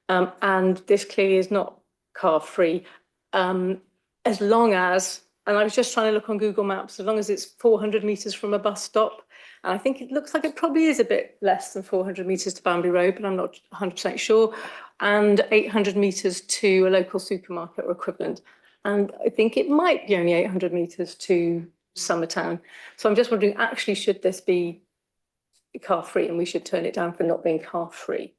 And this clearly is not car free, as long as, and I was just trying to look on Google Maps, as long as it's 400 metres from a bus stop. And I think it looks like it probably is a bit less than 400 metres to Banbury Road, but I'm not 100% sure. And 800 metres to a local supermarket or equivalent. And I think it might be only 800 metres to Summertown. So I'm just wondering, actually, should this be car free and we should turn it down for not being car free?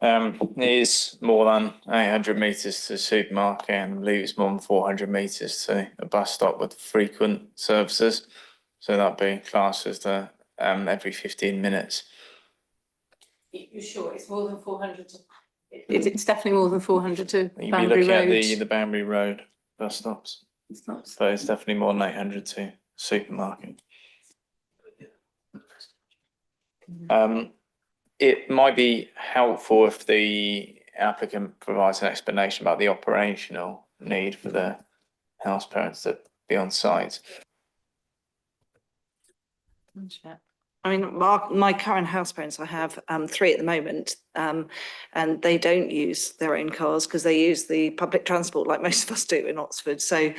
It is more than 800 metres to the supermarket, and I believe it's more than 400 metres to a bus stop with frequent services. So that'd be classed as the every 15 minutes. You're sure it's more than 400? It's definitely more than 400 to You'd be Banbury looking Road. at the Banbury Road bus stops. So it's definitely more than 800 to supermarket. It might be helpful if the applicant provides an explanation about the operational need for the house parents to be on site. I mean, my current house parents, I have 3 at the moment, and they don't use their own cars because they use the public transport like most of us do in Oxford. So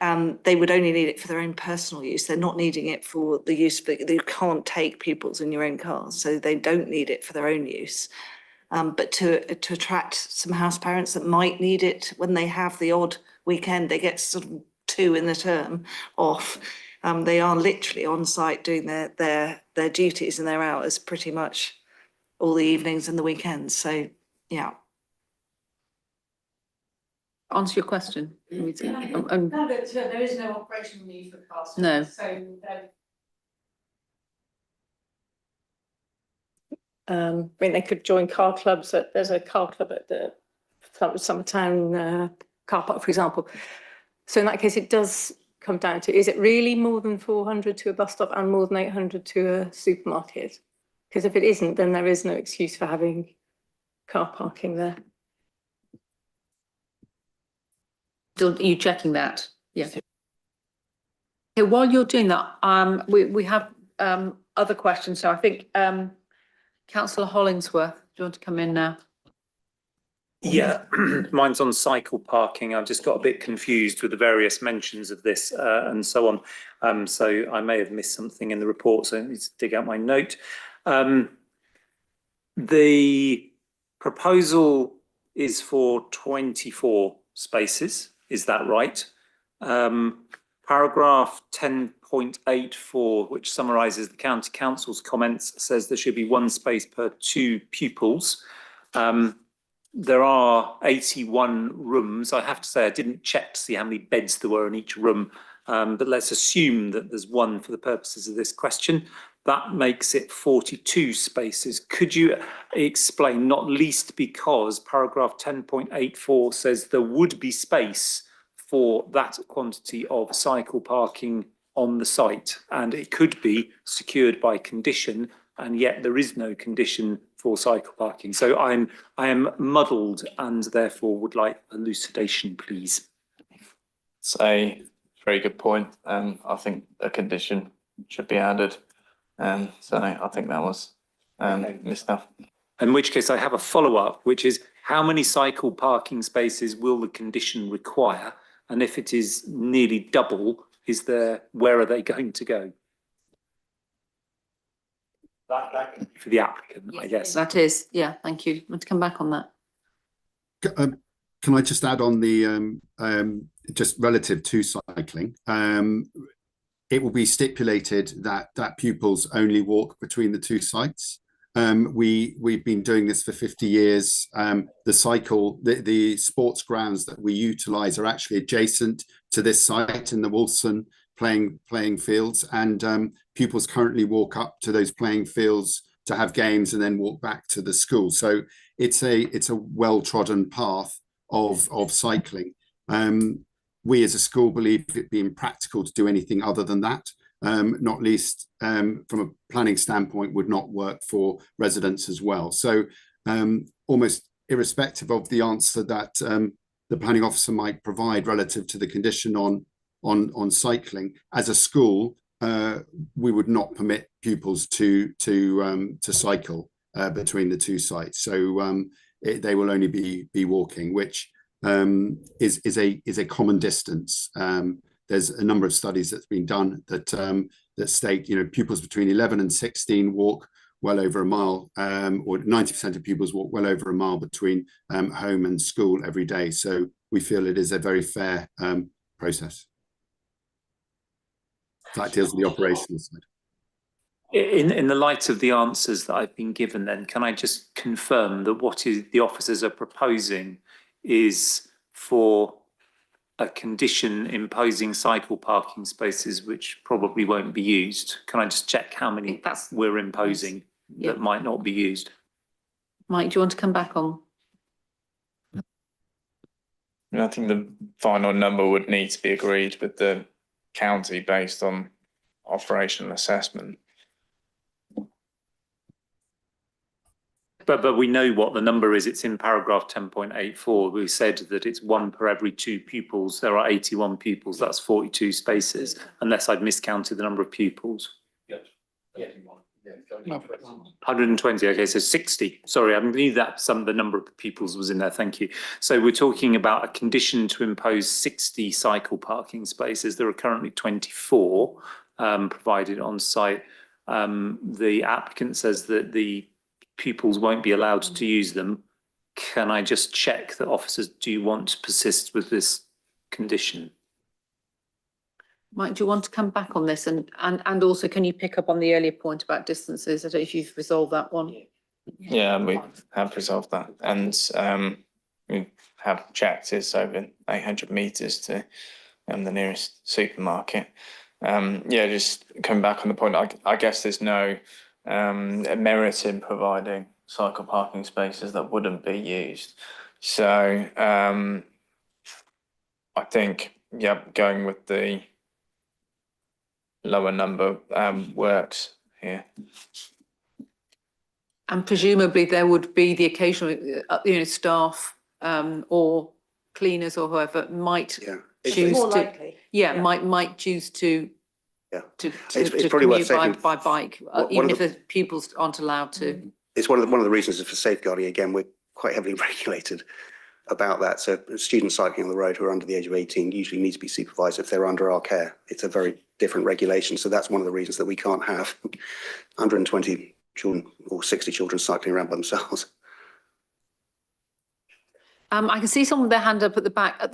they would only need it for their own personal use. They're not needing it for the use, but you can't take pupils in your own cars, so they don't need it for their own use. But to attract some house parents that might need it when they have the odd weekend, they get sort of 2 in the term off. They are literally on site doing their duties and their hours pretty much all the evenings and the weekends. So, yeah. Answer your question. No, but there is no operational need for cars. No. So, I mean, they could join car clubs. There's a car club at the Summertown car park, for example. So in that case, it does come down to, is it really more than 400 to a bus stop and more than 800 to a supermarket? Because if it isn't, then there is no excuse for having car parking there. Still, are you checking that? Yeah. Okay, while you're doing that, we have other questions. So I think Councillor Hollingsworth, do you want to come in now? Yeah, mine's on cycle parking. I've just got a bit confused with the various mentions of this and so on. So I may have missed something in the report, so I need to dig out my note. The proposal is for 24 spaces, is that right? Paragraph 10.84, which summarises the County Council's comments, says there should be 1 space per 2 pupils. There are 81 rooms. I have to say I didn't check to see how many beds there were in each room, but let's assume that there's 1 for the purposes of this question. That makes it 42 spaces. Could you explain, not least because paragraph 10.84 says there would be space for that quantity of cycle parking on the site, and it could be secured by condition, and yet there is no condition for cycle parking. So I am muddled and therefore would like elucidation, please. It's a very good point. I think a condition should be added. So I think that was missed out. In which case I have a follow-up, which is how many cycle parking spaces will the condition require? And if it is nearly double, where are they going to go? That can be for the applicant, I guess. That is, yeah, thank you. Want to come back on that? Can I just add on the just relative to cycling? It will be stipulated that pupils only walk between the 2 sites. We've been doing this for 50 years. The sports grounds that we utilise are actually adjacent to this site in the Wolfson playing fields, and pupils currently walk up to those playing fields to have games and then walk back to the school. So it's a well-trodden path of cycling. We as a school believe it being practical to do anything other than that, not least from a planning standpoint, would not work for residents as well. So almost irrespective of the answer that the planning officer might provide relative to the condition on cycling, as a school, we would not permit pupils to cycle between the 2 sites. So they will only be walking, which is a common distance. There's a number of studies that's been done that state, pupils between 11 and 16 walk well over a mile, or 90% of pupils walk well over a mile between home and school every day. So we feel it is a very fair process. That deals with the operational side. In the light of the answers that I've been given, then, can I just confirm that what the officers are proposing is for a condition imposing cycle parking spaces which probably won't be used? Can I just check how many we're imposing that might not be used? Mike, do you want to come back on? I think the final number would need to be agreed with the county based on operational assessment. But we know what the number is. It's in paragraph 10.84. We said that it's 1 per every 2 pupils. There are 81 pupils. That's 42 spaces, unless I'd miscounted the number of pupils. Yes. 120, okay, so 60. Sorry, I knew that the number of pupils was in there, thank you. So we're talking about a condition to impose 60 cycle parking spaces. There are currently 24 provided on site. The applicant says that the pupils won't be allowed to use them. Can I just check that officers do want to persist with this condition? Mike, do you want to come back on this? And also, can you pick up on the earlier point about distances? I don't know if you've resolved that one. Yeah, we have resolved that, and we have checked it's over 800 metres to the nearest supermarket. Yeah, just coming back on the point, I guess there's no merit in providing cycle parking spaces that wouldn't be used. So I think, yeah, going with the lower number works here. And presumably there would be the occasional, staff or cleaners or whoever might choose More to. likely. Yeah, might choose to. Yeah. To It's probably worth commute by saying bike, even if the pupils aren't allowed to. it's one of the reasons for safeguarding. Again, we're quite heavily regulated about that. So students cycling on the road who are under the age of 18 usually need to be supervised if they're under our care. It's a very different regulation. So that's one of the reasons that we can't have 120 children or 60 children cycling around by themselves. I can see someone with their hand up at the back.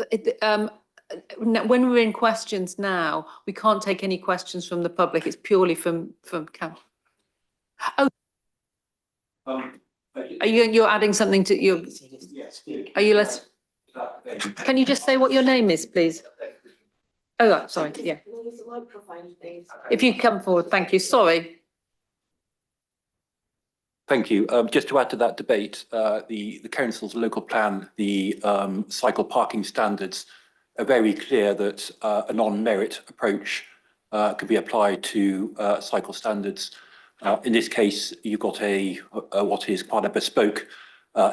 When we're in questions now, we can't take any questions from the public. It's purely from Cam. Oh. You're adding something to your. Are you Can you just say what your name is, please? Oh, right, sorry, yeah. If you come forward, thank you, sorry. Thank you. Just to add to that debate, the council's local plan, the cycle parking standards are very clear that a non-merit approach can be applied to cycle standards. In this case, you've got what is quite a bespoke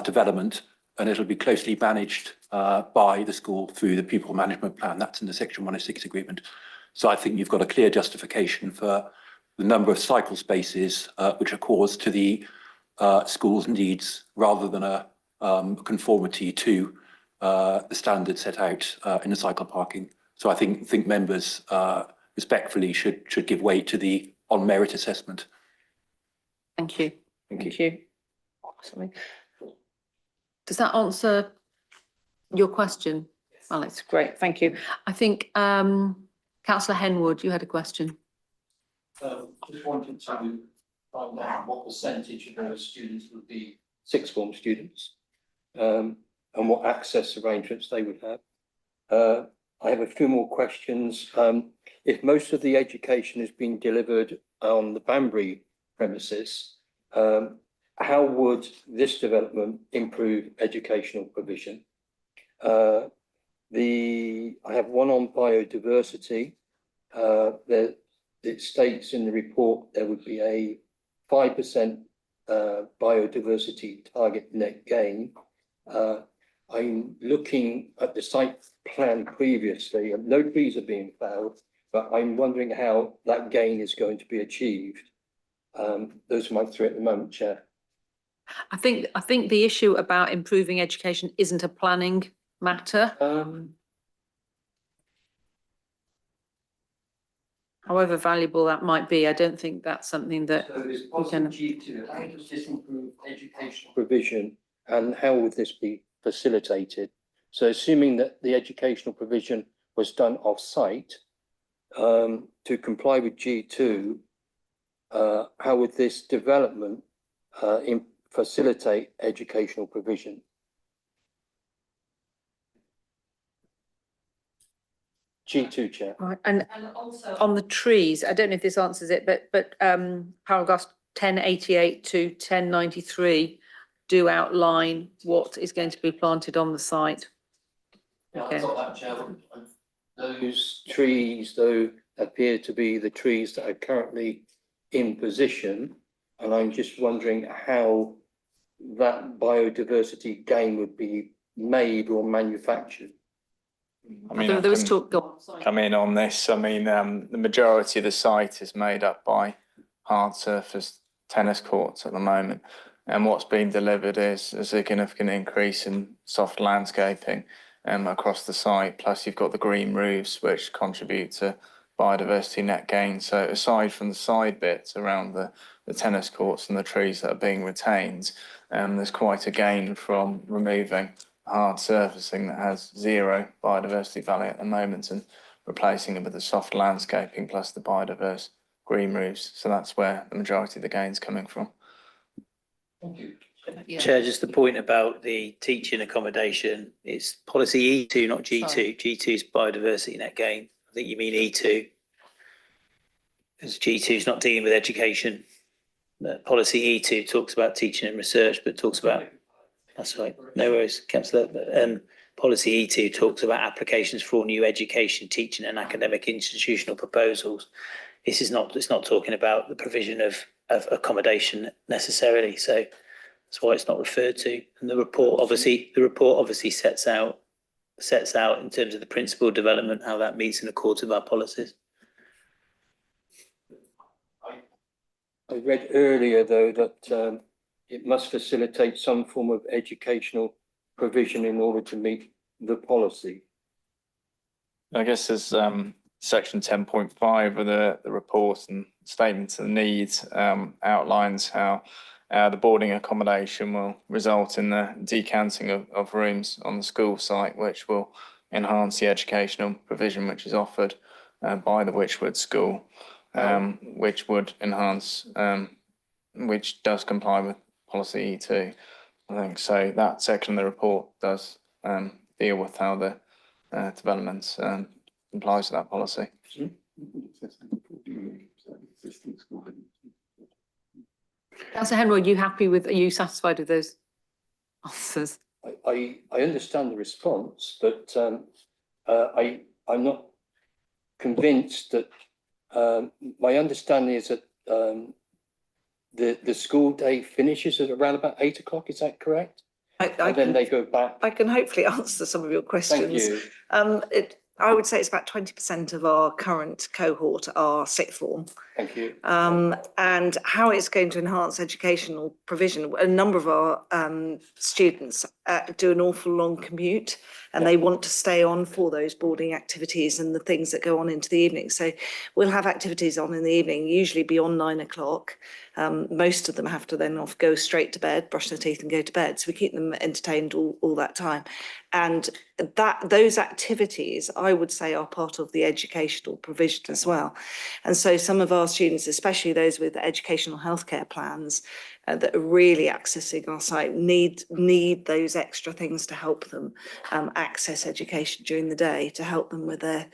development, and it'll be closely managed by the school through the pupil management plan. That's in the Section 106 agreement. So I think you've got a clear justification for the number of cycle spaces which are caused to the school's needs rather than a conformity to the standards set out in the cycle parking. So I think members respectfully should give way to the on merit assessment. Thank you. Thank you. Sorry. Does that answer your question, Alex? Great, thank you. I think Councillor Henwood, you had a question. Just wanted to find out what percentage of those students would be sixth form students, and what access arrangements they would have. I have a few more questions. If most of the education is being delivered on the Banbury premises, how would this development improve educational provision? I have one on biodiversity. It states in the report there would be a 5% biodiversity target net gain. I'm looking at the site plan previously, and no trees are being felled, but I'm wondering how that gain is going to be achieved. Those are my three at the moment, Chair. I think the issue about improving education isn't a planning matter. However valuable that might be, I don't think that's something that So there's we can. G2. How does this improve educational provision, and how would this be facilitated? So assuming that the educational provision was done off-site, to comply with G2, how would this development facilitate educational provision? G2, Chair. Right, and also on the trees, I don't know if this answers it, but paragraphs 1088 to 1093 do outline what is going to be planted on the site. Yeah, Okay. I got that, Chair. Those trees, though, appear to be the trees that are currently in position, and I'm just wondering how that biodiversity gain would be made or manufactured. I mean, There was talk. Go on, sorry. come in on this. I mean, the majority of the site is made up by hard surface tennis courts at the moment. And what's been delivered is a significant increase in soft landscaping across the site. Plus you've got the green roofs, which contribute to biodiversity net gain. So aside from the side bits around the tennis courts and the trees that are being retained, there's quite a gain from removing hard surfacing that has zero biodiversity value at the moment and replacing it with the soft landscaping plus the biodiverse green roofs. So that's where the majority of the gain's coming from. Thank you. Yeah. Chair, just a point about the teaching accommodation. It's policy E2, not G2. Sorry. G2 is biodiversity net gain. I think you mean E2. Because G2 is not dealing with education. Policy E2 talks about teaching and research, but talks about, that's right, no worries, Councillor. Policy E2 talks about applications for new education, teaching and academic institutional proposals. This is not, it's not talking about the provision of accommodation necessarily. So that's why it's not referred to. And the report obviously sets out in terms of the principal development, how that meets in accord with our policies. I read earlier, though, that it must facilitate some form of educational provision in order to meet the policy. I guess there's section 10.5 of the report and statement of the needs outlines how the boarding accommodation will result in the decanting of rooms on the school site, which will enhance the educational provision which is offered by the Wychwood School, which would enhance, which does comply with policy E2. I think so. That section of the report does deal with how the development complies with that policy. Councillor Henry, are you satisfied with those answers? I understand the response, but I'm not convinced that my understanding is that the school day finishes at around about 8 o'clock. Is that correct? And then they go back. I can hopefully answer some of your questions. Thank you. I would say it's about 20% of our current cohort are sixth form. Thank you. And how it's going to enhance educational provision, a number of our students do an awful long commute and they want to stay on for those boarding activities and the things that go on into the evening. So we'll have activities on in the evening, usually beyond 9 o'clock. Most of them have to then go straight to bed, brush their teeth and go to bed. So we keep them entertained all that time. And those activities, I would say, are part of the educational provision as well. And so some of our students, especially those with educational healthcare plans that are really accessing our site, need those extra things to help them access education during the day, to help them with their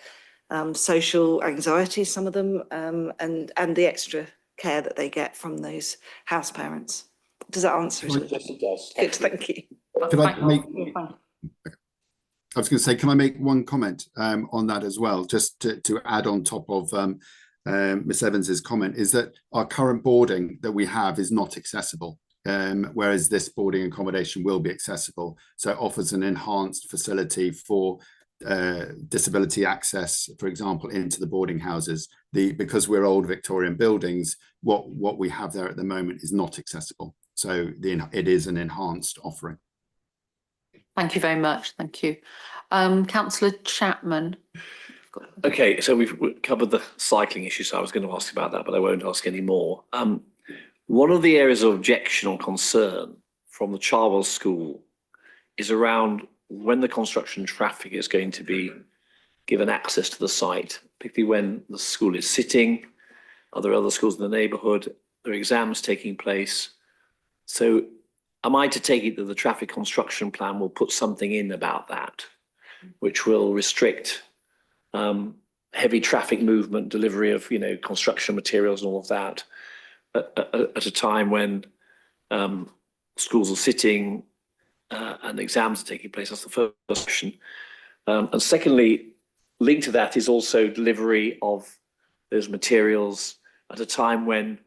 social anxiety, some of them, and the extra care that they get from those house parents. Does that answer it? Yes, it does. Good, thank you. Could I make, I was going to say, can I make one comment on that as well, just to add on top of Miss Evans's comment, is that our current boarding that we have is not accessible, whereas this boarding accommodation will be accessible. So it offers an enhanced facility for disability access, for example, into the boarding houses. Because we're old Victorian buildings, what we have there at the moment is not accessible. So it is an enhanced offering. Thank you very much. Thank you. Councillor Chapman. Okay, so we've covered the cycling issue, so I was going to ask about that, but I won't ask any more. One of the areas of objection or concern from the Charwell School is around when the construction traffic is going to be given access to the site, particularly when the school is sitting. Are there other schools in the neighbourhood? There are exams taking place. So am I to take it that the traffic construction plan will put something in about that, which will restrict heavy traffic movement, delivery of, construction materials and all of that at a time when schools are sitting and exams are taking place? That's the first question. And secondly, linked to that is also delivery of those materials at a time when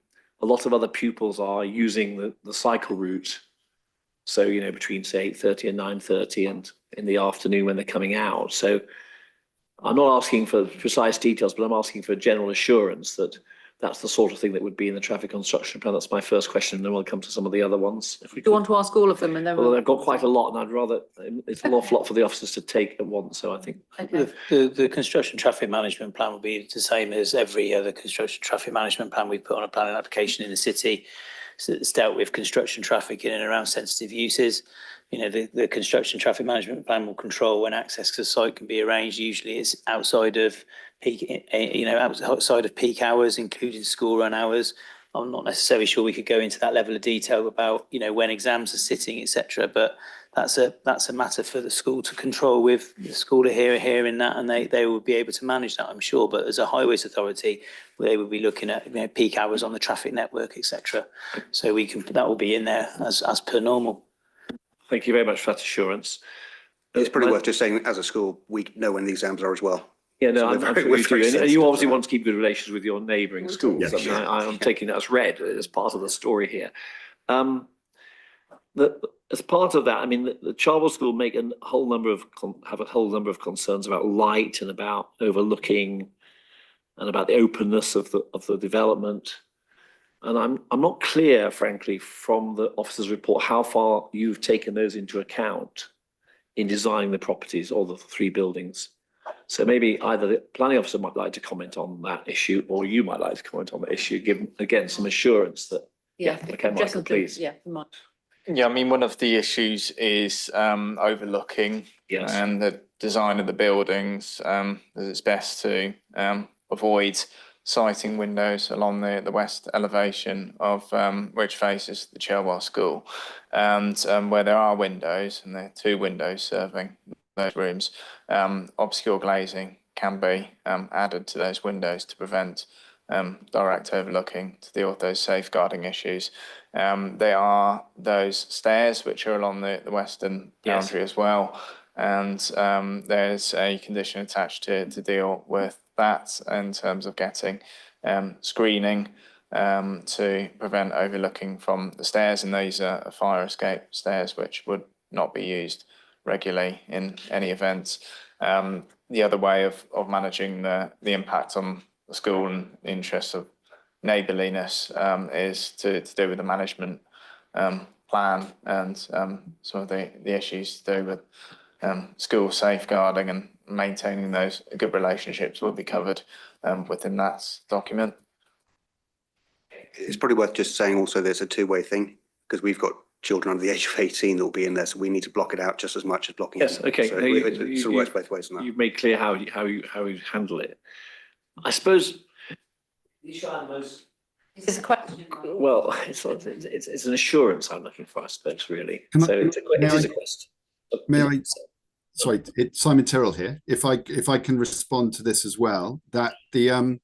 a lot of other pupils are using the cycle route. So, between say 8:30 and 9:30 and in the afternoon when they're coming out. So I'm not asking for precise details, but I'm asking for general assurance that that's the sort of thing that would be in the traffic construction plan. That's my first question, and then we'll come to some of the other ones. If we Do you want to ask all of them and then Well, we'll? I've got quite a lot, and I'd rather, it's an awful lot for the officers to take at once, so I think. Okay. The construction traffic management plan will be the same as every other construction traffic management plan we put on a planning application in the city. So it's dealt with construction traffic in and around sensitive uses. You know, the construction traffic management plan will control when access to the site can be arranged. Usually it's outside of peak, outside of peak hours, including school run hours. I'm not necessarily sure we could go into that level of detail about, when exams are sitting, etc. But that's a matter for the school to control with the school are here in that, and they will be able to manage that, I'm sure. But as a highways authority, they will be looking at peak hours on the traffic network, etc. So that will be in there as per normal. Thank you very much for that assurance. It's probably worth just saying, as a school, we know when the exams are as well. Yeah, no, So I'm sure we're you very do. And you sensitive obviously to want to keep good relations with your neighbouring schools. Yes, I mean, sure. I'm taking that as read as part of the story here. As part of that, I mean, the Charvel School have a whole number of concerns about light and about overlooking and about the openness of the development. And I'm not clear, frankly, from the officer's report how far you've taken those into account in designing the properties or the 3 buildings. So maybe either the planning officer might like to comment on that issue, or you might like to comment on the issue, give again some assurance that. Okay, Michael, please. Yeah, Mike. Yeah, I mean, one of the issues is overlooking Yes. and the design of the buildings. That it's best to avoid sighting windows along the west elevation of which faces the Cherwell School, and where there are windows, and there are 2 windows serving those rooms, obscure glazing can be added to those windows to prevent direct overlooking, to deal with those safeguarding issues. There are those stairs which are along the western boundary as well, and there's a condition attached to deal with that in terms of getting screening to prevent overlooking from the stairs, and these are fire escape stairs which would not be used regularly in any event. The other way of managing the impact on the school and the interests of neighbourliness is to do with the management plan, and some of the issues to do with school safeguarding and maintaining those good relationships will be covered within that document. It's probably worth just saying also there's a 2-way thing, because we've got children under the age of 18 that will be in there, so we need to block it out just as much as blocking. Yes, it. okay. So No, it sort of works both ways on that. You've made clear how you handle it. I suppose. Is this a question? Well, it's an assurance I'm looking for, I suppose, really. Can I- So it is a question. May I? Sorry, it's Simon Tyrrell here. If I can respond to this as well, that the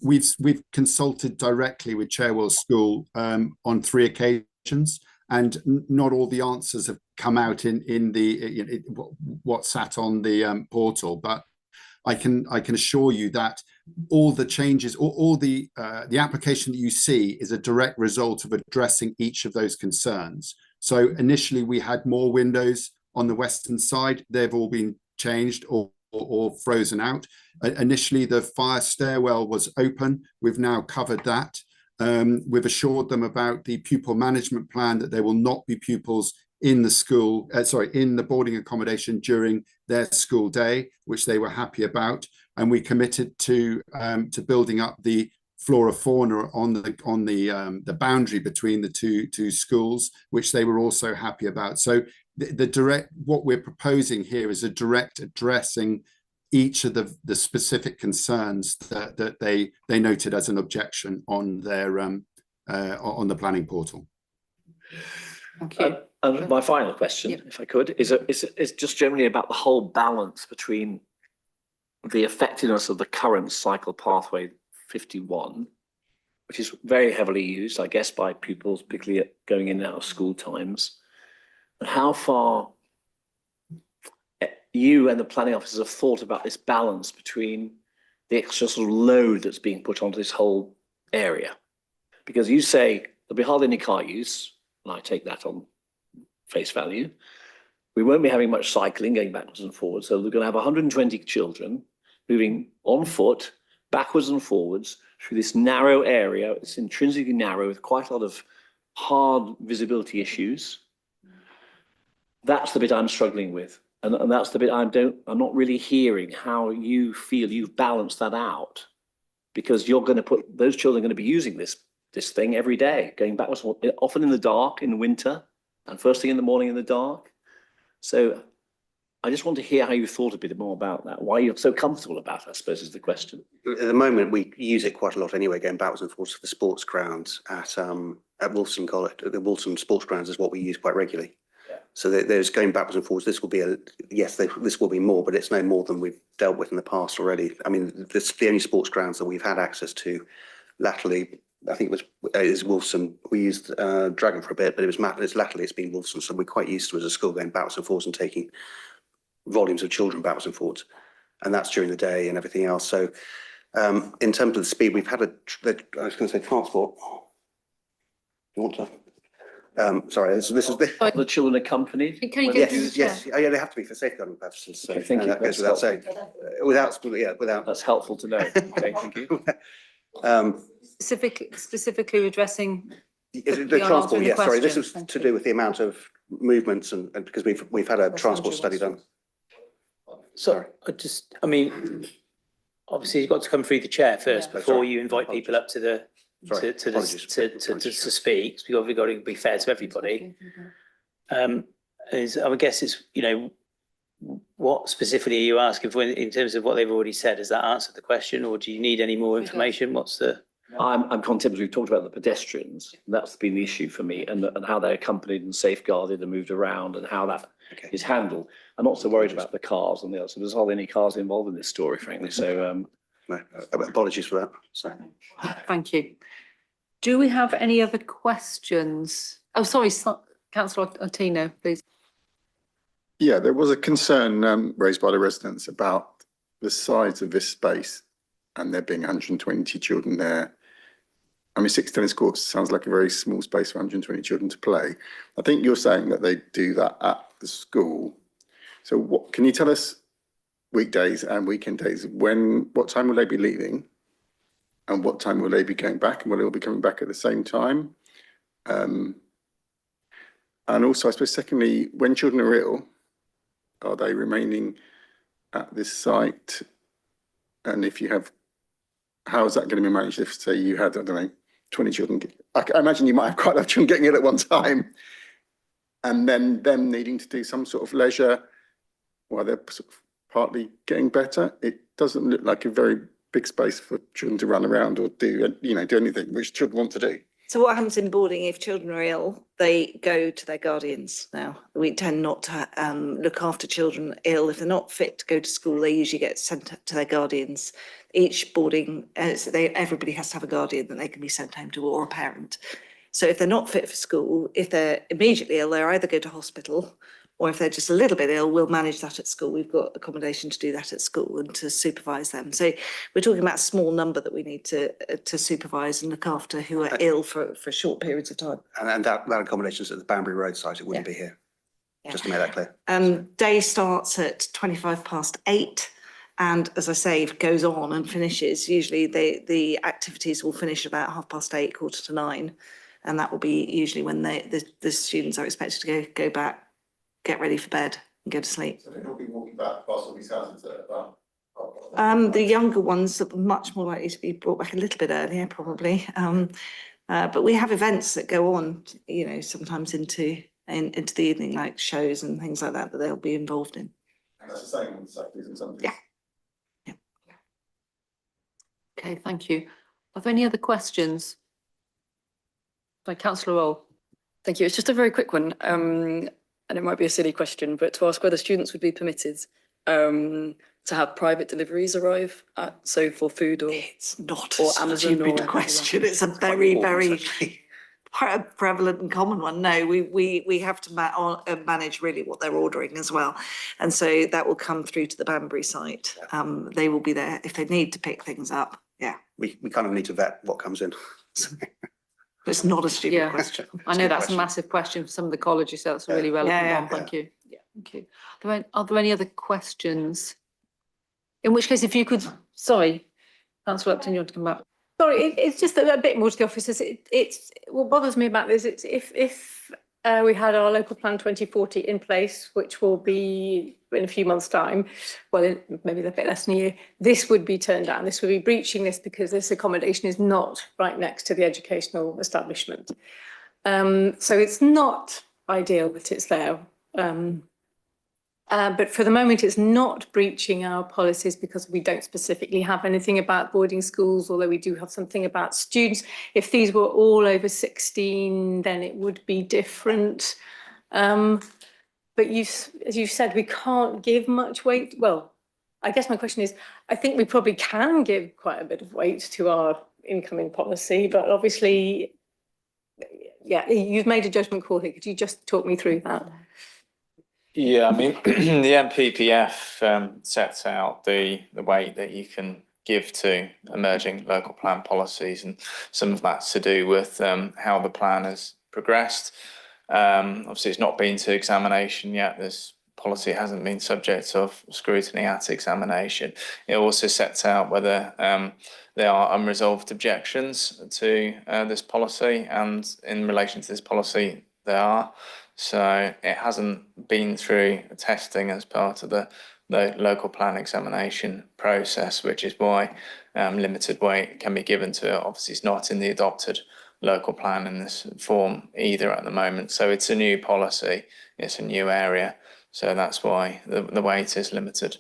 we've consulted directly with Cherwell School on 3 occasions, and not all the answers have come out in the what sat on the portal, but I can assure you that all the changes, all the application that you see is a direct result of addressing each of those concerns. So initially we had more windows on the western side. They've all been changed or frozen out. Initially the fire stairwell was open. We've now covered that. We've assured them about the pupil management plan, that there will not be pupils in the school, in the boarding accommodation during their school day, which they were happy about. And we committed to building up the flora fauna on the boundary between the two schools, which they were also happy about. So what we're proposing here is a direct addressing each of the specific concerns that they noted as an objection on their on the planning portal. Thank you. And my final question, if I could, is just generally about the whole balance between the effectiveness of the current cycle pathway 51, which is very heavily used, I guess, by pupils, particularly going in and out of school times, and how far you and the planning officers have thought about this balance between the extra sort of load that's being put onto this whole area. Because you say there'll be hardly any car use, and I take that on face value. We won't be having much cycling going backwards and forwards, so we're going to have 120 children moving on foot backwards and forwards through this narrow area. It's intrinsically narrow with quite a lot of hard visibility issues. That's the bit I'm struggling with. And that's the bit I'm not really hearing how you feel you've balanced that out. Because you're going to put, those children are going to be using this thing every day, going backwards, often in the dark in the winter and first thing in the morning in the dark. So I just want to hear how you thought a bit more about that, why you're so comfortable about it, I suppose, is the question. At the moment, we use it quite a lot anyway, going backwards and forwards to the sports grounds at Wolfson College. The Wolfson Sports Grounds is what we use quite regularly. Yeah. So there's going backwards and forwards. This will be this will be more, but it's no more than we've dealt with in the past already. I mean, this the only sports grounds that we've had access to latterly. I think is Wolfson. We used Dragon for a bit, but it's latterly it's been Wolfson. So we're quite used to as a school going backwards and forwards and taking volumes of children backwards and forwards, and that's during the day and everything else. So in terms of the speed, we've had I was going to say transport. You want to? Sorry, this is the children accompanied. Can you yes, yeah, they have to be for safeguarding purposes. So thank you. that goes without saying. Without. That's helpful to know. Okay, thank you. Specifically addressing the transport. Yes, sorry, this is to do with the amount of movements and because we've had a transport study done. So I mean, obviously you've got to come through the chair first before you invite people up to the to speak. We've got to be fair to everybody. I would guess it's, you know, what specifically are you asking for in terms of what they've already said? Has that answered the question, or do you need any more information? What's the? I'm content. We've talked about the pedestrians. That's been the issue for me, and how they're accompanied and safeguarded and moved around, and how that is handled. I'm not so worried about the cars and the others. There's hardly any cars involved in this story, frankly. So no, apologies for that. So. Thank you. Do we have any other questions? Oh, sorry, Councillor Ottino, please. Yeah, there was a concern raised by the residents about the size of this space and there being 120 children there. I mean, 6 tennis courts sounds like a very small space for 120 children to play. I think you're saying that they do that at the school. So what can you tell us weekdays and weekend days, what time will they be leaving? And what time will they be going back? And will they all be coming back at the same time? And also, I suppose, secondly, when children are ill, are they remaining at this site? And if you have, how is that going to be managed if, say, you had, I don't know, 20 children? I imagine you might have quite a lot of children getting ill at one time. And then them needing to do some sort of leisure while they're sort of partly getting better. It doesn't look like a very big space for children to run around or do anything which children want to do. So what happens in boarding, if children are ill, they go to their guardians now. We tend not to look after children ill. If they're not fit to go to school, they usually get sent to their guardians. Each boarding, everybody has to have a guardian that they can be sent home to, or a parent. So if they're not fit for school, if they're immediately ill, they either go to hospital, or if they're just a little bit ill, we'll manage that at school. We've got accommodation to do that at school and to supervise them. So we're talking about a small number that we need to supervise and look after who are ill for short periods of time. And that accommodation is at the Banbury Road site. It wouldn't be here. Yeah. Just to make that clear. Day starts at 8:25. And as I say, it goes on and finishes. Usually the activities will finish about 8:30, 8:45. And that will be usually when the students are expected to go back, get ready for bed and go to sleep. So they'll be walking back past all these houses at about. The younger ones are much more likely to be brought back a little bit earlier, probably. But we have events that go on, you know, sometimes into the evening, like shows and things like that they'll be involved in. And that's the same on Saturdays and Sundays. Yeah. Okay, thank you. Are there any other questions? By Councillor Roll. Thank you. It's just a very quick one. And it might be a silly question, but to ask whether students would be permitted to have private deliveries arrive so for food or it's not or a Amazon stupid question. It's a very prevalent and common one. No, we have to manage really what they're ordering as well, and so that will come through to the Banbury site. They will be there if they need to pick things up. Yeah, we kind of need to vet what comes in. It's not a stupid question. I know that's a massive question for some of the colleges, so that's a really relevant one. Thank you. Yeah, thank you. Are there any other questions? In which case, if you could, sorry, Councillor Upton, you want to come back? Sorry, it's just a bit more to the officers. It's what bothers me about this. It's if we had our local plan 2040 in place, which will be in a few months' time, well, maybe a bit less than a year, this would be turned down. This would be breaching this because this accommodation is not right next to the educational establishment. So it's not ideal that it's there. But for the moment, it's not breaching our policies because we don't specifically have anything about boarding schools, although we do have something about students. If these were all over 16, then it would be different. But as you've said, we can't give much weight. Well, I guess my question is, I think we probably can give quite a bit of weight to our incoming policy, but obviously, yeah, you've made a judgment call here. Could you just talk me through that? Yeah, I mean, the NPPF sets out the weight that you can give to emerging local plan policies, and some of that's to do with how the plan has progressed. Obviously, it's not been to examination yet. This policy hasn't been subject of scrutiny at examination. It also sets out whether there are unresolved objections to this policy, and in relation to this policy, there are. So it hasn't been through testing as part of the local plan examination process, which is why limited weight can be given to it. Obviously, it's not in the adopted local plan in this form either at the moment. So it's a new policy, it's a new area. So that's why the weight is limited.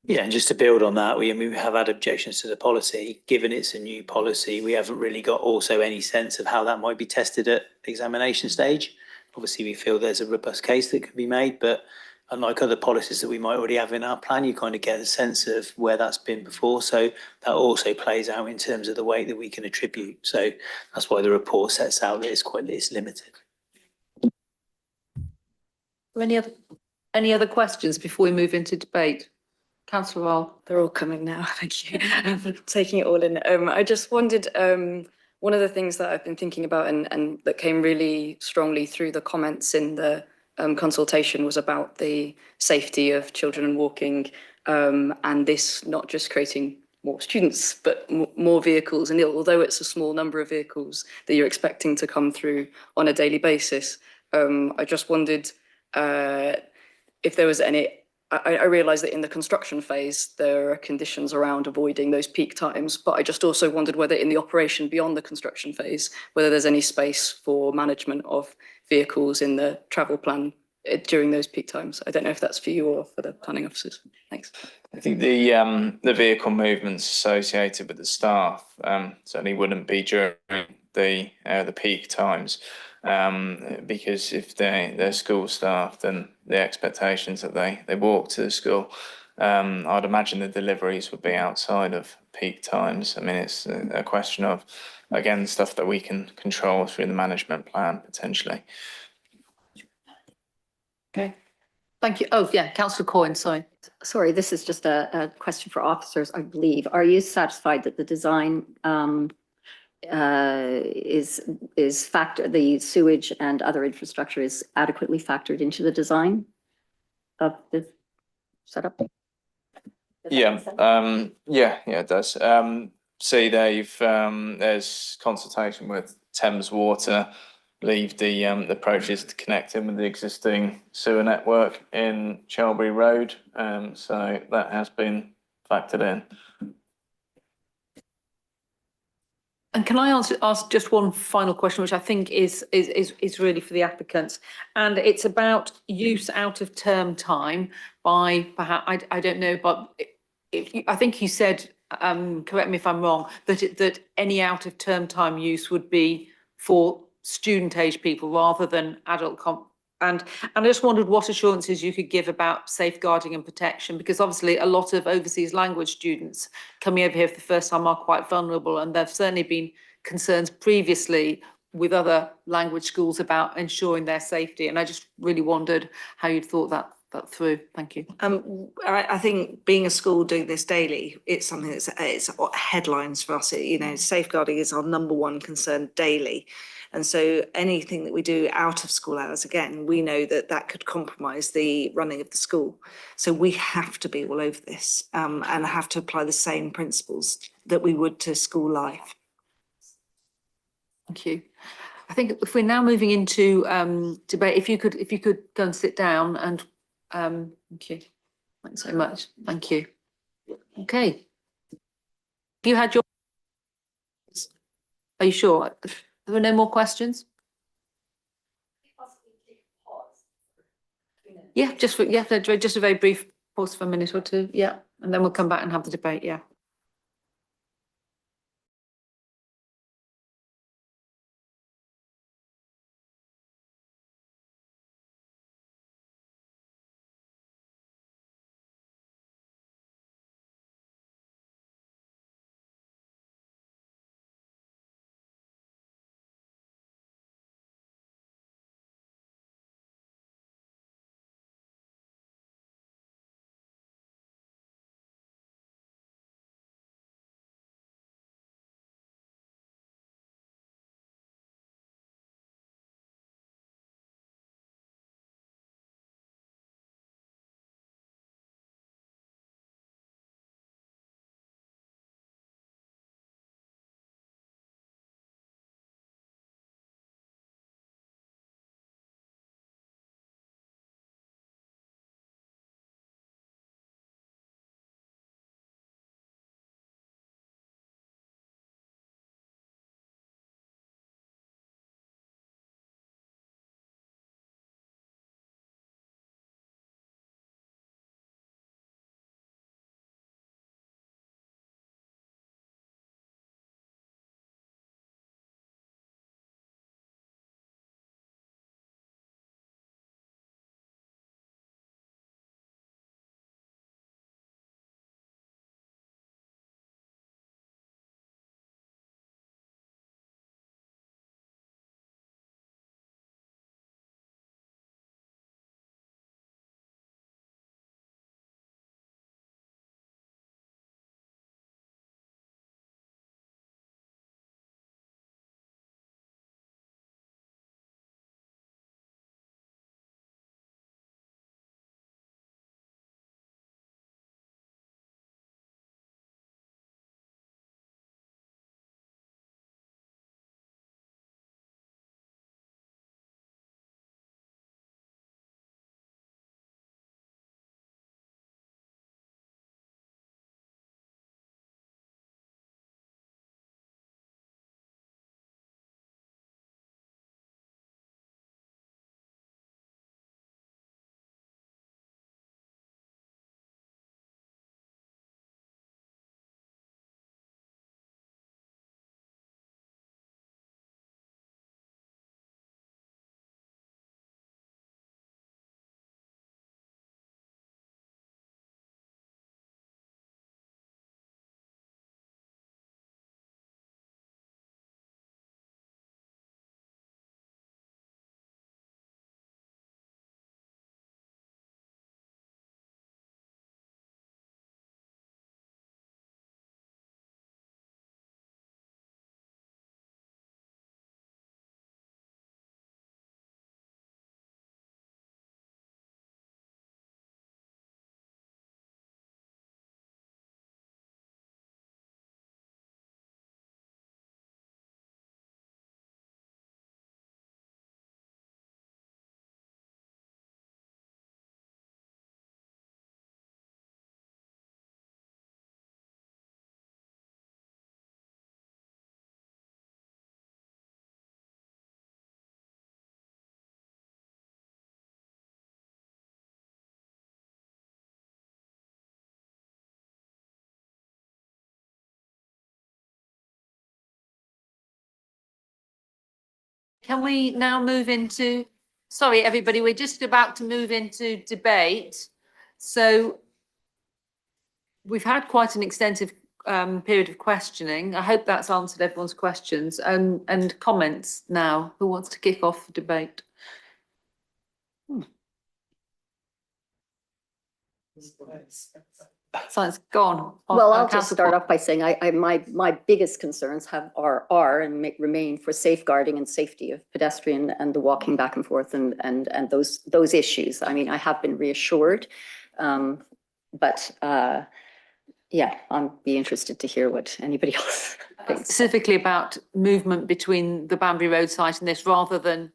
Yeah, and just to build on that, we have had objections to the policy. Given it's a new policy, we haven't really got also any sense of how that might be tested at examination stage. Obviously, we feel there's a robust case that can be made, but unlike other policies that we might already have in our plan, you kind of get a sense of where that's been before. So that also plays out in terms of the weight that we can attribute. So that's why the report sets out that it's limited. Any other questions before we move into debate? Councillor Roll. They're all coming now. Thank you for taking it all in. I just wondered, one of the things that I've been thinking about and that came really strongly through the comments in the consultation was about the safety of children and walking, and this not just creating more students, but more vehicles. And although it's a small number of vehicles that you're expecting to come through on a daily basis, I just wondered if there was any. I realise that in the construction phase, there are conditions around avoiding those peak times, but I just also wondered whether in the operation beyond the construction phase, whether there's any space for management of vehicles in the travel plan during those peak times. I don't know if that's for you or for the planning officers. Thanks. I think the vehicle movements associated with the staff certainly wouldn't be during the peak times. Because if they're school staff, then the expectations that they walk to the school. I'd imagine the deliveries would be outside of peak times. I mean, it's a question of, again, stuff that we can control through the management plan potentially. Okay, thank you. Oh yeah, Councillor Coyne, sorry. Sorry, this is just a question for officers, I believe. Are you satisfied that the design the sewage and other infrastructure is adequately factored into the design of the setup? Yeah, it does. See, there's consultation with Thames Water, believe the approach is to connect in with the existing sewer network in Chalbury Road. So that has been factored in. And can I ask just one final question, which I think is really for the applicants, and it's about use out of term time by perhaps I don't know, but I think you said, correct me if I'm wrong, that any out of term time use would be for student age people rather than adult and I just wondered what assurances you could give about safeguarding and protection, because obviously a lot of overseas language students coming over here for the first time are quite vulnerable, and there've certainly been concerns previously with other language schools about ensuring their safety. And I just really wondered how you'd thought that through. Thank you. I think being a school doing this daily, it's something it's headlines for us. You know, safeguarding is our number one concern daily. And so anything that we do out of school hours, again, we know that that could compromise the running of the school. So we have to be all over this and have to apply the same principles that we would to school life. Thank you. I think if we're now moving into debate, if you could go and sit down and thank you. Thanks so much. Thank you. Okay. You had your. Are you sure? There were no more questions? Yeah, just a very brief pause for a minute or two. Yeah, and then we'll come back and have the debate. Yeah. Can we now move into, sorry, everybody, we're just about to move into debate. So we've had quite an extensive period of questioning. I hope that's answered everyone's questions and comments now. Who wants to kick off the debate? Science, go on. Well, I'll just Councillor start Cox. off by saying my biggest concerns are and remain for safeguarding and safety of pedestrian and the walking back and forth and those issues. I mean, I have been reassured, but yeah, I'd be interested to hear what anybody else thinks. Specifically about movement between the Banbury Road site and this, rather than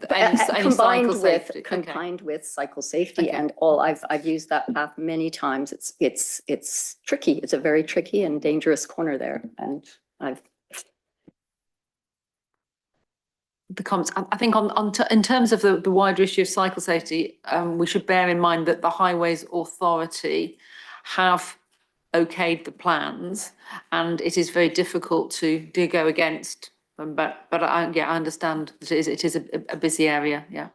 any cycle safety. Okay. Combined with cycle safety and all, I've used that path many times. It's tricky. It's a very tricky and dangerous corner there, and the comments. I think in terms of the wider issue of cycle safety, we should bear in mind that the Highways Authority have okayed the plans, and it is very difficult to go against them. But I understand that it is a busy area. Yeah.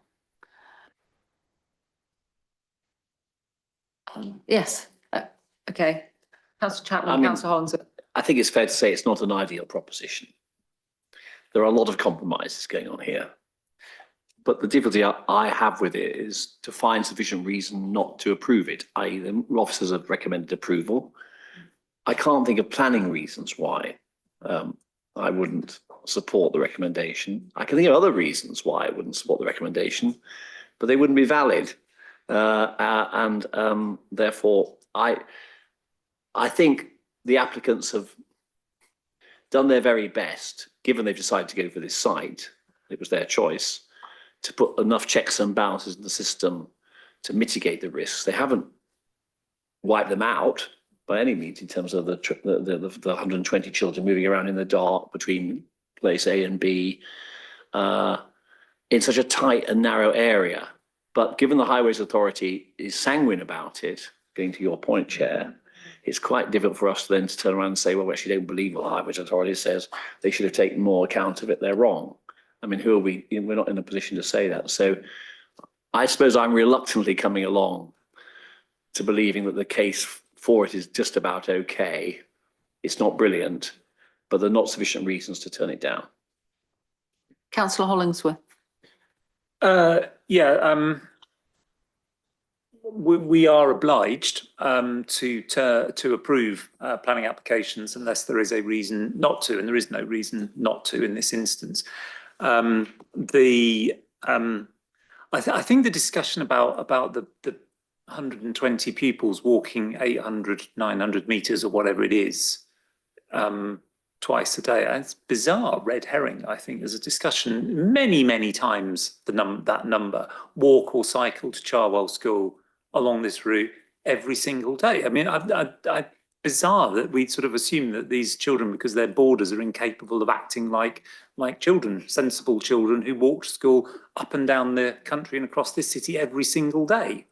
Yes. Okay. Councillor Chapman, Councillor Holmes. I think it's fair to say it's not an ideal proposition. There are a lot of compromises going on here. But the difficulty I have with it is to find sufficient reason not to approve it, i.e. the officers have recommended approval. I can't think of planning reasons why I wouldn't support the recommendation. I can think of other reasons why I wouldn't support the recommendation, but they wouldn't be valid. Therefore, I think the applicants have done their very best, given they've decided to go for this site, it was their choice, to put enough checks and balances in the system to mitigate the risks. They haven't wiped them out by any means in terms of the 120 children moving around in the dark between place A and B in such a tight and narrow area. But given the Highways Authority is sanguine about it, going to your point, Chair, it's quite difficult for us then to turn around and say, well, we actually don't believe what the Highways Authority says. They should have taken more account of it. They're wrong. I mean, who are we? We're not in a position to say that. So I suppose I'm reluctantly coming along to believing that the case for it is just about okay. It's not brilliant, but there are not sufficient reasons to turn it down. Councillor Hollingsworth. We are obliged to approve planning applications unless there is a reason not to, and there is no reason not to in this instance. I think the discussion about the 120 pupils walking 800, 900 meters or whatever it is twice a day, it's bizarre red herring. I think there's a discussion many times that number, walk or cycle to Charwell School along this route every single day. I mean, bizarre that we sort of assume that these children, because their boarders, are incapable of acting like children, sensible children who walk to school up and down the country and across this city every single day.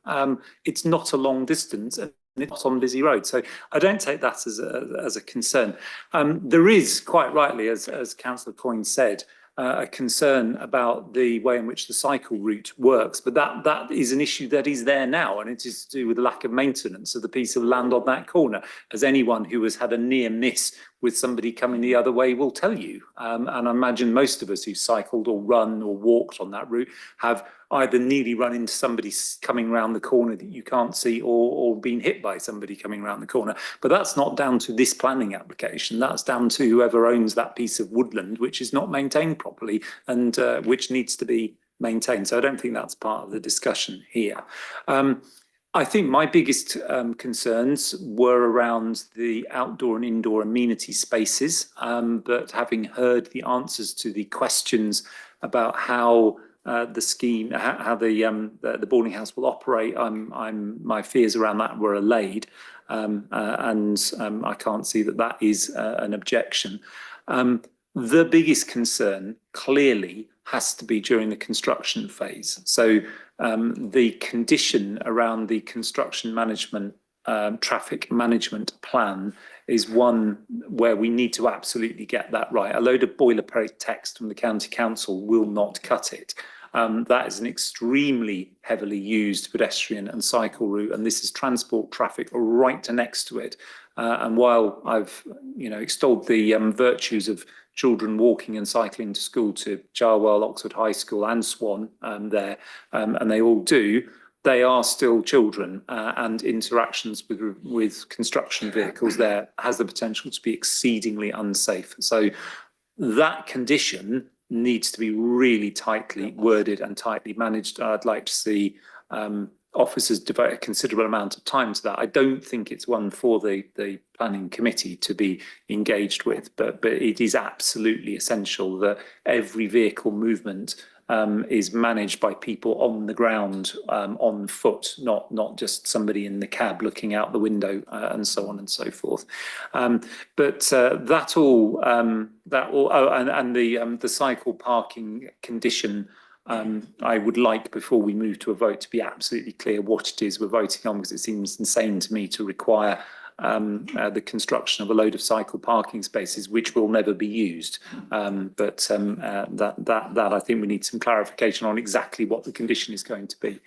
It's not a long distance and it's not on busy roads. So I don't take that as a concern. There is, quite rightly, as Councillor Coyne said, a concern about the way in which the cycle route works, but that is an issue that is there now, and it is to do with the lack of maintenance of the piece of land on that corner, as anyone who has had a near miss with somebody coming the other way will tell you. And I imagine most of us who cycled or run or walked on that route have either nearly run into somebody coming round the corner that you can't see, or been hit by somebody coming round the corner. But that's not down to this planning application. That's down to whoever owns that piece of woodland, which is not maintained properly and which needs to be maintained. So I don't think that's part of the discussion here. I think my biggest concerns were around the outdoor and indoor amenity spaces, but having heard the answers to the questions about how the scheme, how the boarding house will operate, my fears around that were allayed, and I can't see that is an objection. The biggest concern clearly has to be during the construction phase. So the condition around the construction management, traffic management plan is one where we need to absolutely get that right. A load of boilerplate text from the County Council will not cut it. That is an extremely heavily used pedestrian and cycle route, and this is transport traffic right next to it. And while I've extolled the virtues of children walking and cycling to school to Charwell, Oxford High School and Swan and they all do, they are still children, and interactions with construction vehicles there has the potential to be exceedingly unsafe. So that condition needs to be really tightly worded and tightly managed. I'd like to see officers devote a considerable amount of time to that. I don't think it's one for the planning committee to be engaged with, but it is absolutely essential that every vehicle movement is managed by people on the ground, on foot, not just somebody in the cab looking out the window, and so on and so forth. But that all, and the cycle parking condition, I would like, before we move to a vote, to be absolutely clear what it is we're voting on, because it seems insane to me to require the construction of a load of cycle parking spaces which will never be used. That I think we need some clarification on exactly what the condition is going to be.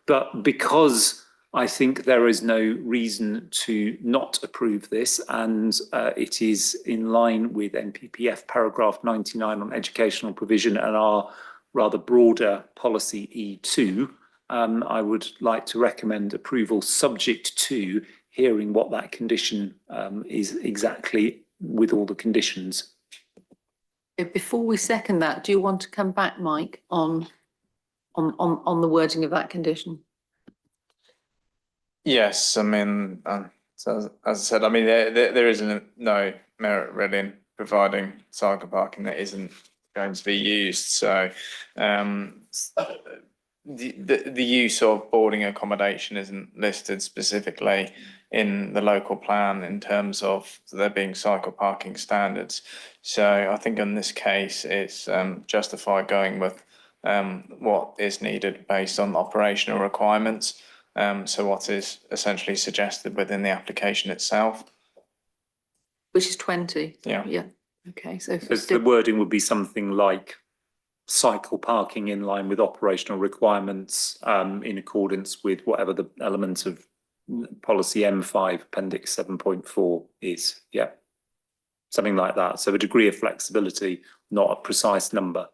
But because I think there is no reason to not approve this, and it is in line with NPPF paragraph 99 on educational provision and our rather broader policy E2, I would like to recommend approval subject to hearing what that condition is exactly, with all the conditions. Before we second that, do you want to come back, Mike, on the wording of that condition? Yes, I mean, so as I said, I mean, there isn't no merit really in providing cycle parking that isn't going to be used. So the use of boarding accommodation isn't listed specifically in the local plan in terms of there being cycle parking standards. So I think in this case, it's justified going with what is needed based on operational requirements. So what is essentially suggested within the application itself. Which is 20. Yeah. Yeah. Okay. So the wording would be something like cycle parking in line with operational requirements, in accordance with whatever the element of policy M5 appendix 7.4 is. Yeah. Something like that. So a degree of flexibility, not a precise number,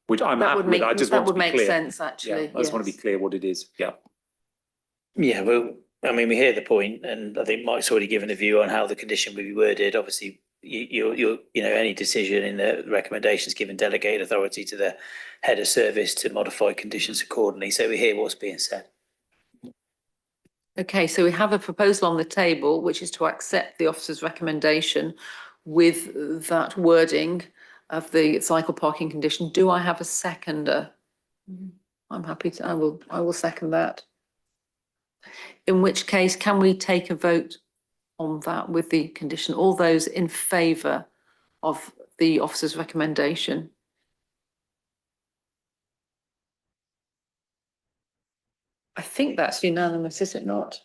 which I'm happy with. I just want to be clear. That would make sense, actually. Yeah, I just want to be clear what it is. Yeah. Yeah, well, I mean, we hear the point, and I think Mike's already given a view on how the condition would be worded. Obviously, you know, any decision in the recommendations given delegated authority to the head of service to modify conditions accordingly. So we hear what's being said. Okay, so we have a proposal on the table, which is to accept the officer's recommendation with that wording of the cycle parking condition. Do I have a seconder? I'm happy to, I will second that. In which case, can we take a vote on that with the condition? All those in favour of the officer's recommendation? I think that's unanimous, is it not?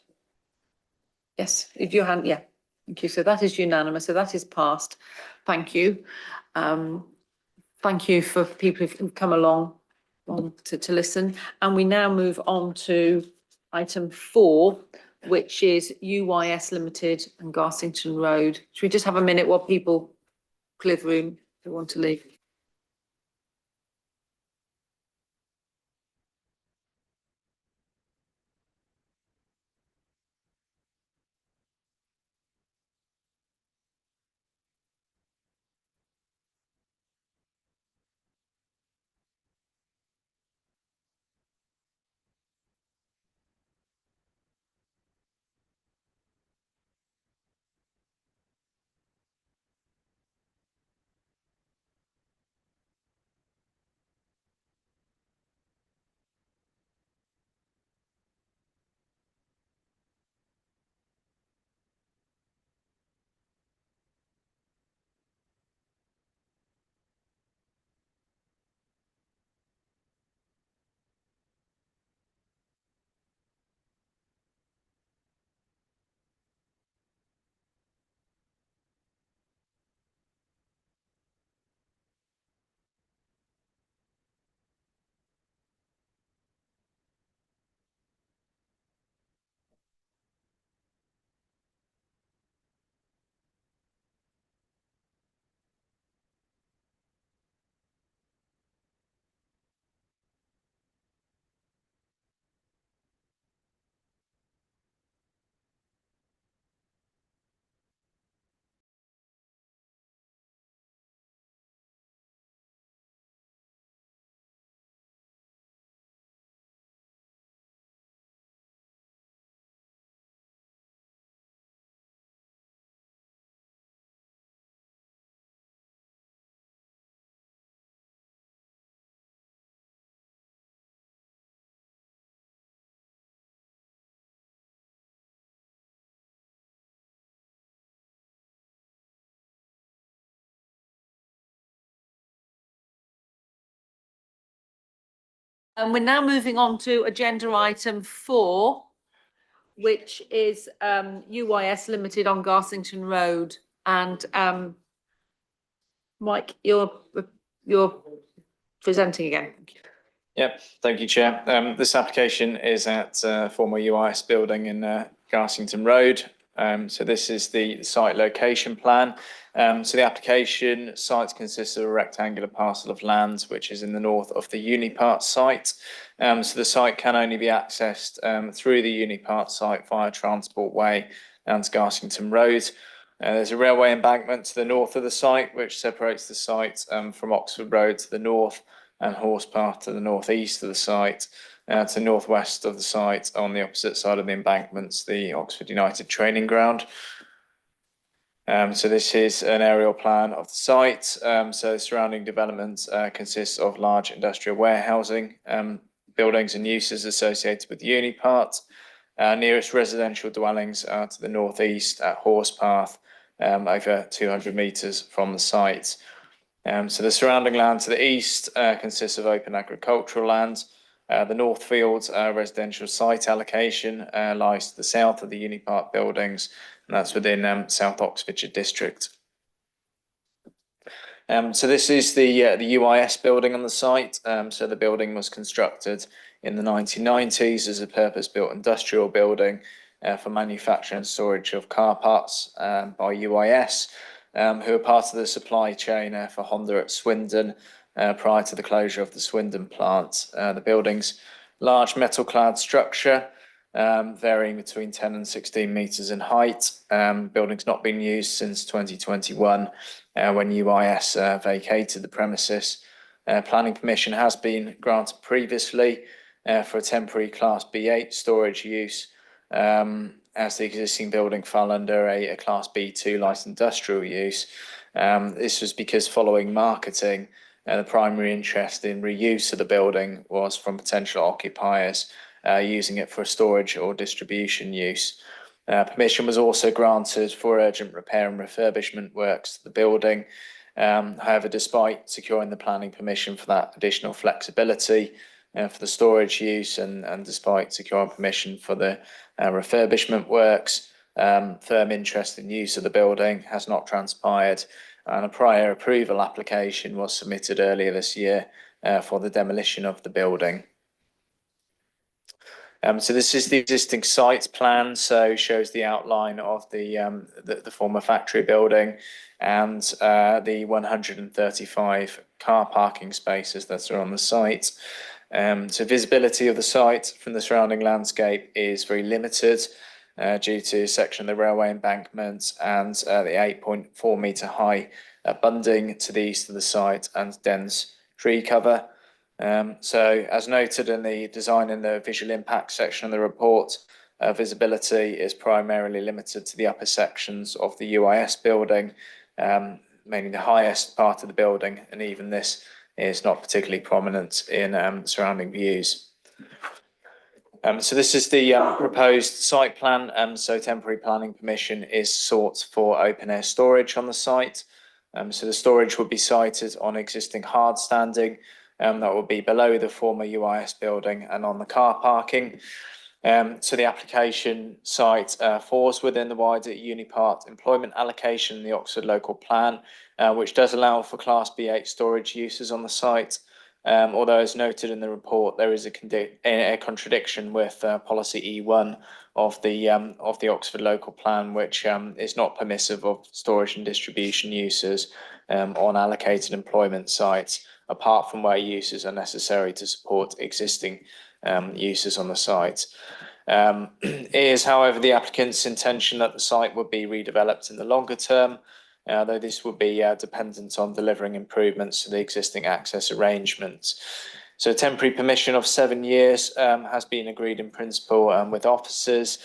Yes, if your hand, yeah. Thank you. So that is unanimous. So that is passed. Thank you. Thank you for people who've come along to listen. And we now move on to item 4, which is UYS Limited and Garsington Road. Should we just have a minute while people clear the room if they want to leave? And we're now moving on to agenda item 4, which is UYS Limited on Garsington Road. And Mike, you're presenting again. Thank you. Yep, thank you, Chair. This application is at former UIS building in Garsington Road. So this is the site location plan. So the application site consists of a rectangular parcel of land which is in the north of the Unipart site. So the site can only be accessed through the Unipart site via Transport Way down to Garsington Road. There's a railway embankment to the north of the site which separates the site from Oxford Road to the north and Horsepath to the northeast of the site. To the northwest of the site, on the opposite side of the embankments, the Oxford United training ground. So this is an aerial plan of the site. So the surrounding development consists of large industrial warehousing buildings and uses associated with Unipart. Nearest residential dwellings are to the northeast at Horsepath, over 200 metres from the site. So the surrounding land to the east consists of open agricultural land. The Northfields residential site allocation lies to the south of the Unipart buildings, and that's within South Oxfordshire district. So this is the UIS building on the site. So the building was constructed in the 1990s as a purpose-built industrial building for manufacture and storage of car parts by UIS, who are part of the supply chain for Honda at Swindon prior to the closure of the Swindon plant. The building's large metal-clad structure, varying between 10 and 16 metres in height. Building's not been used since 2021 when UIS vacated the premises. Planning permission has been granted previously for a temporary Class B8 storage use, as the existing building fell under a Class B2 light industrial use. This was because following marketing, the primary interest in reuse of the building was from potential occupiers using it for storage or distribution use. Permission was also granted for urgent repair and refurbishment works to the building. However, despite securing the planning permission for that additional flexibility for the storage use and despite securing permission for the refurbishment works, firm interest in use of the building has not transpired, and a prior approval application was submitted earlier this year for the demolition of the building. So this is the existing site plan, so shows the outline of the former factory building and the 135 car parking spaces that are on the site. So visibility of the site from the surrounding landscape is very limited due to a section of the railway embankment and the 8.4 metre high bunding to the east of the site and dense tree cover. So as noted in the design and the visual impact section of the report, visibility is primarily limited to the upper sections of the UIS building, mainly the highest part of the building, and even this is not particularly prominent in surrounding views. So this is the proposed site plan. So temporary planning permission is sought for open air storage on the site. So the storage would be sited on existing hard standing that will be below the former UIS building and on the car parking. So the application site falls within the wider Unipart employment allocation in the Oxford local plan, which does allow for Class B8 storage uses on the site. Although, as noted in the report, there is a contradiction with policy E1 of the Oxford local plan, which is not permissive of storage and distribution uses on allocated employment sites, apart from where uses are necessary to support existing uses on the site. It is, however, the applicant's intention that the site would be redeveloped in the longer term, though this would be dependent on delivering improvements to the existing access arrangements. So temporary permission of 7 years has been agreed in principle with officers.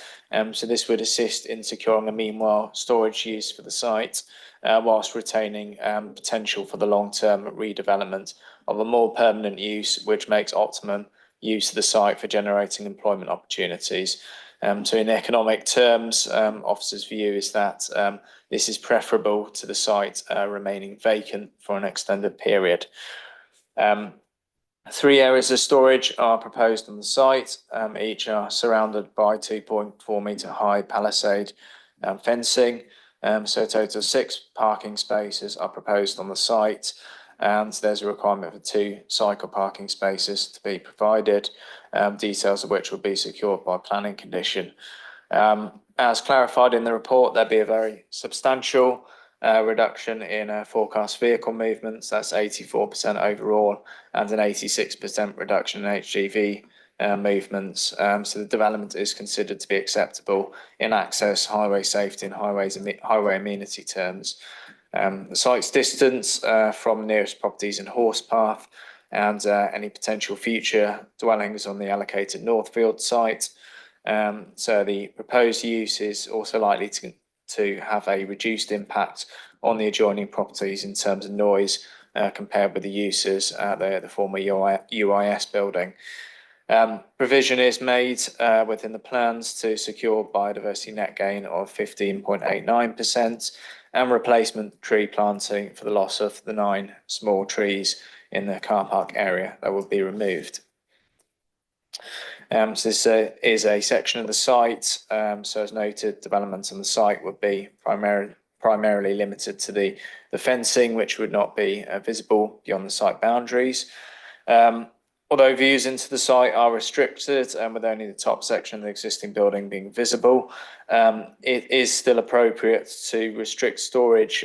So this would assist in securing a meanwhile storage use for the site, whilst retaining potential for the long-term redevelopment of a more permanent use, which makes optimum use of the site for generating employment opportunities. So in economic terms, officers' view is that this is preferable to the site remaining vacant for an extended period. 3 areas of storage are proposed on the site. Each are surrounded by 2.4 metre high palisade fencing. So a total of 6 parking spaces are proposed on the site, and there's a requirement for 2 cycle parking spaces to be provided, details of which will be secured by planning condition. As clarified in the report, there'll be a very substantial reduction in forecast vehicle movements. That's 84% overall, and an 86% reduction in HGV movements. So the development is considered to be acceptable in access, highway safety and highway amenity terms. The site's distance from nearest properties in Horsepath and any potential future dwellings on the allocated Northfield site. So the proposed use is also likely to have a reduced impact on the adjoining properties in terms of noise compared with the uses at the former UIS building. Provision is made within the plans to secure biodiversity net gain of 15.89% and replacement tree planting for the loss of the 9 small trees in the car park area that will be removed. So this is a section of the site. So as noted, development on the site would be primarily limited to the fencing, which would not be visible beyond the site boundaries. Although views into the site are restricted and with only the top section of the existing building being visible, it is still appropriate to restrict storage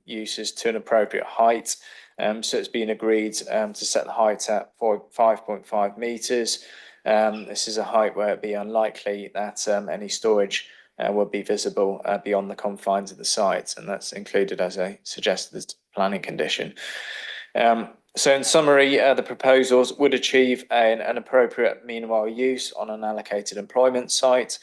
uses to an appropriate height. So it's been agreed to set the height at 5.5 metres. This is a height where it'd be unlikely that any storage would be visible beyond the confines of the site, and that's included as a suggested planning condition. So in summary, the proposals would achieve an appropriate meanwhile use on an allocated employment site,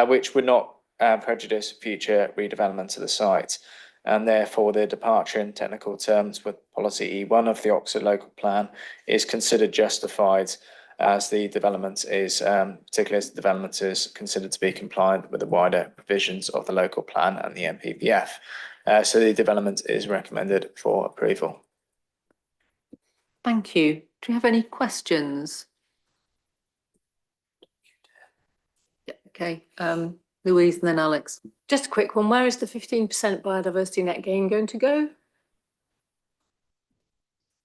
which would not prejudice future redevelopment of the site. And therefore, the departure in technical terms with policy E1 of the Oxford local plan is considered justified as the development is, particularly as the development is considered to be compliant with the wider provisions of the local plan and the NPPF. So the development is recommended for approval. Thank you. Do you have any questions? Yeah, okay. Louise and then Alex. Just a quick one. Where is the 15% biodiversity net gain going to go?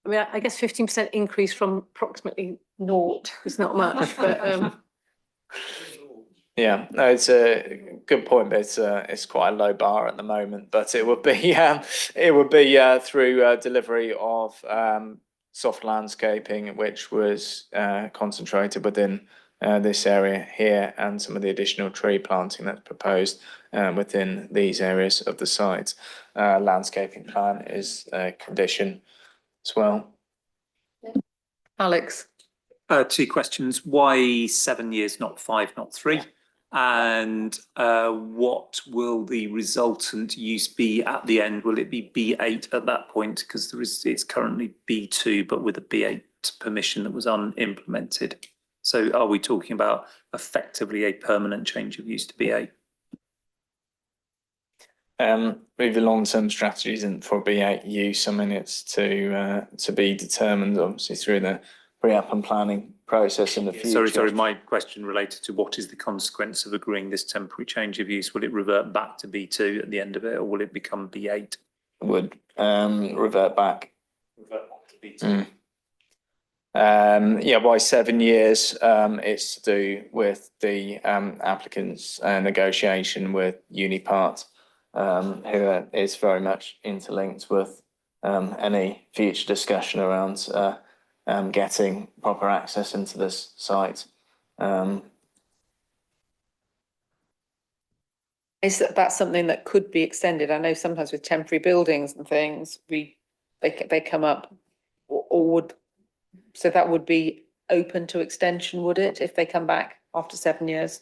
I mean, I guess 15% increase from approximately 0 is not much, but Yeah, no, it's a good point, but it's quite a low bar at the moment. But it would be through delivery of soft landscaping, which was concentrated within this area here, and some of the additional tree planting that's proposed within these areas of the site. Landscaping plan is a condition as well. Alex. 2 questions. Why 7 years, not 5, not 3? And what will the resultant use be at the end? Will it be B8 at that point? Because it's currently B2, but with a B8 permission that was unimplemented. So are we talking about effectively a permanent change of use to B8? With the long-term strategy isn't for B8 use. I mean, it's to be determined obviously through the pre-app and planning process in the future. Sorry, my question related to what is the consequence of agreeing this temporary change of use? Will it revert back to B2 at the end of it, or will it become B8? Would revert back. Revert back to B2. Yeah, by 7 years, it's to do with the applicant's negotiation with Unipart, who is very much interlinked with any future discussion around getting proper access into this site. Is that something that could be extended? I know sometimes with temporary buildings and things, they come up, or would, so that would be open to extension, would it, if they come back after 7 years?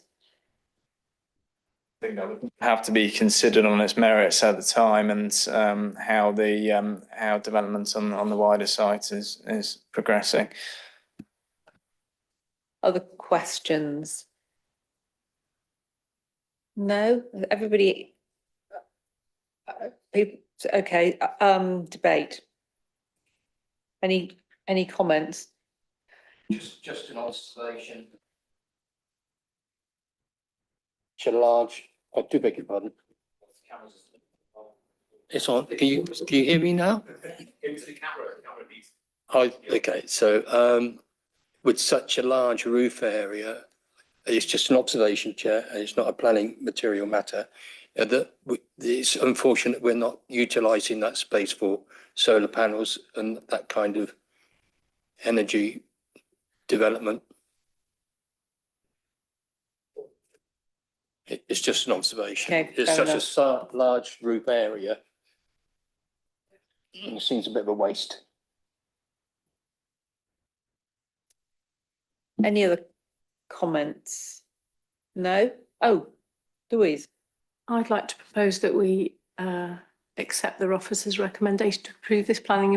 I think that would have to be considered on its merits at the time, and how development on the wider site is progressing. Other questions? No, everybody. Okay. Debate. Any comments? Just an observation. Such a large, I do beg your pardon. It's on, can you hear me now? Into the camera, please. Okay, so with such a large roof area, it's just an observation, Chair, and it's not a planning material matter. It's unfortunate we're not utilising that space for solar panels and that kind of energy development. It's just an observation. Okay, It's fair such a large roof area. It seems a bit of a waste. Any other comments? No? Oh, Louise. I'd like to propose that we accept the officer's recommendation to approve this planning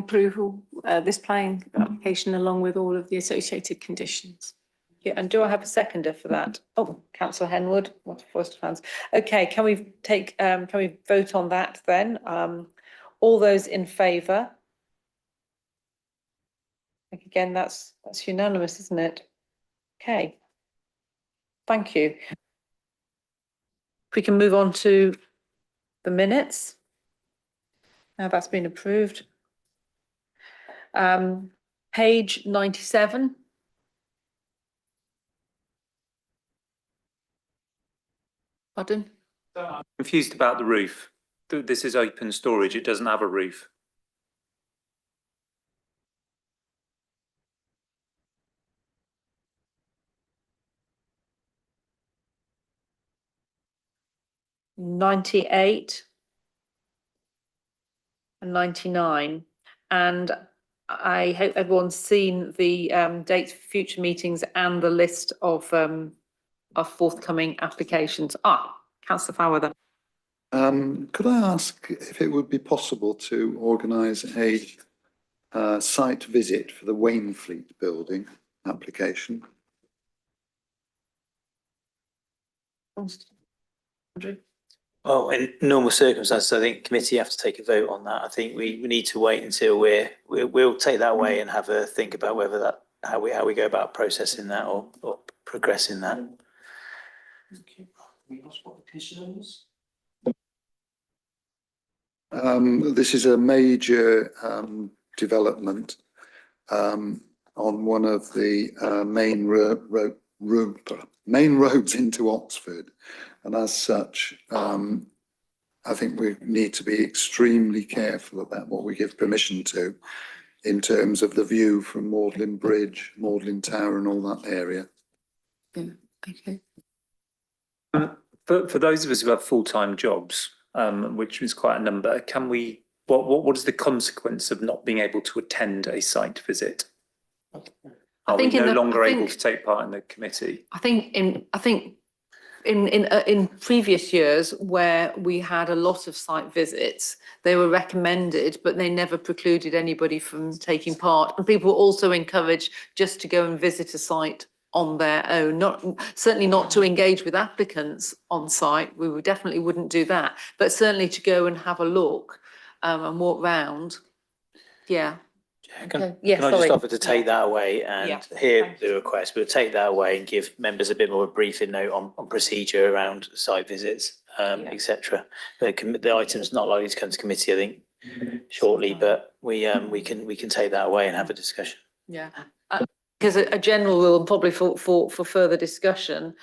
application along with all of the associated conditions. Yeah, and do I have a seconder for that? Oh, councillor Henwood, what first fans? Okay, can we vote on that then? All those in favour? Again, that's unanimous, isn't it? Okay. Thank you. If we can move on to the minutes. Now that's been approved. Page 97. Pardon? I'm confused about the roof. This is open storage, it doesn't have a roof. '98 and 99, and I hope everyone's seen the dates for future meetings and the list of forthcoming applications. Councillor Fowler. Could I ask if it would be possible to organise a site visit for the Wainfleet building application? Andrew? Well, in normal circumstances, I think committee have to take a vote on that. I think we need to wait until we'll take that away and have a think about whether how we go about processing that or progressing that. This is a major development on one of the main roads into Oxford, and as such, I think we need to be extremely careful about what we give permission to in terms of the view from Magdalen Bridge, Magdalen Tower and all that area. Yeah, okay. For those of us who have full-time jobs, which is quite a number, what is the consequence of not being able to attend a site visit? Are we no longer able to take part in the committee? I think in previous years where we had a lot of site visits, they were recommended, but they never precluded anybody from taking part. And people were also encouraged just to go and visit a site on their own, certainly not to engage with applicants on site. We definitely wouldn't do that, but certainly to go and have a look and walk round. Yeah. Can I just offer to take that away and hear the request, but take that away and give members a bit more of a briefing note on procedure around site visits, etc. The item's not likely to come to committee, I think, shortly, but we can take that away and have a discussion. Yeah, because a general rule, probably for further discussion,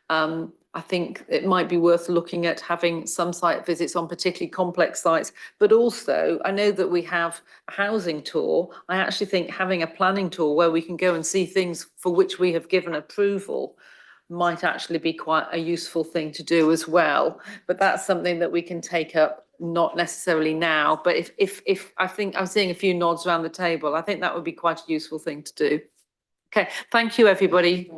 I think it might be worth looking at having some site visits on particularly complex sites, but also I know that we have a housing tour. I actually think having a planning tour where we can go and see things for which we have given approval might actually be quite a useful thing to do as well. But that's something that we can take up, not necessarily now, but if I think I'm seeing a few nods around the table, I think that would be quite a useful thing to do. Okay, thank you, everybody.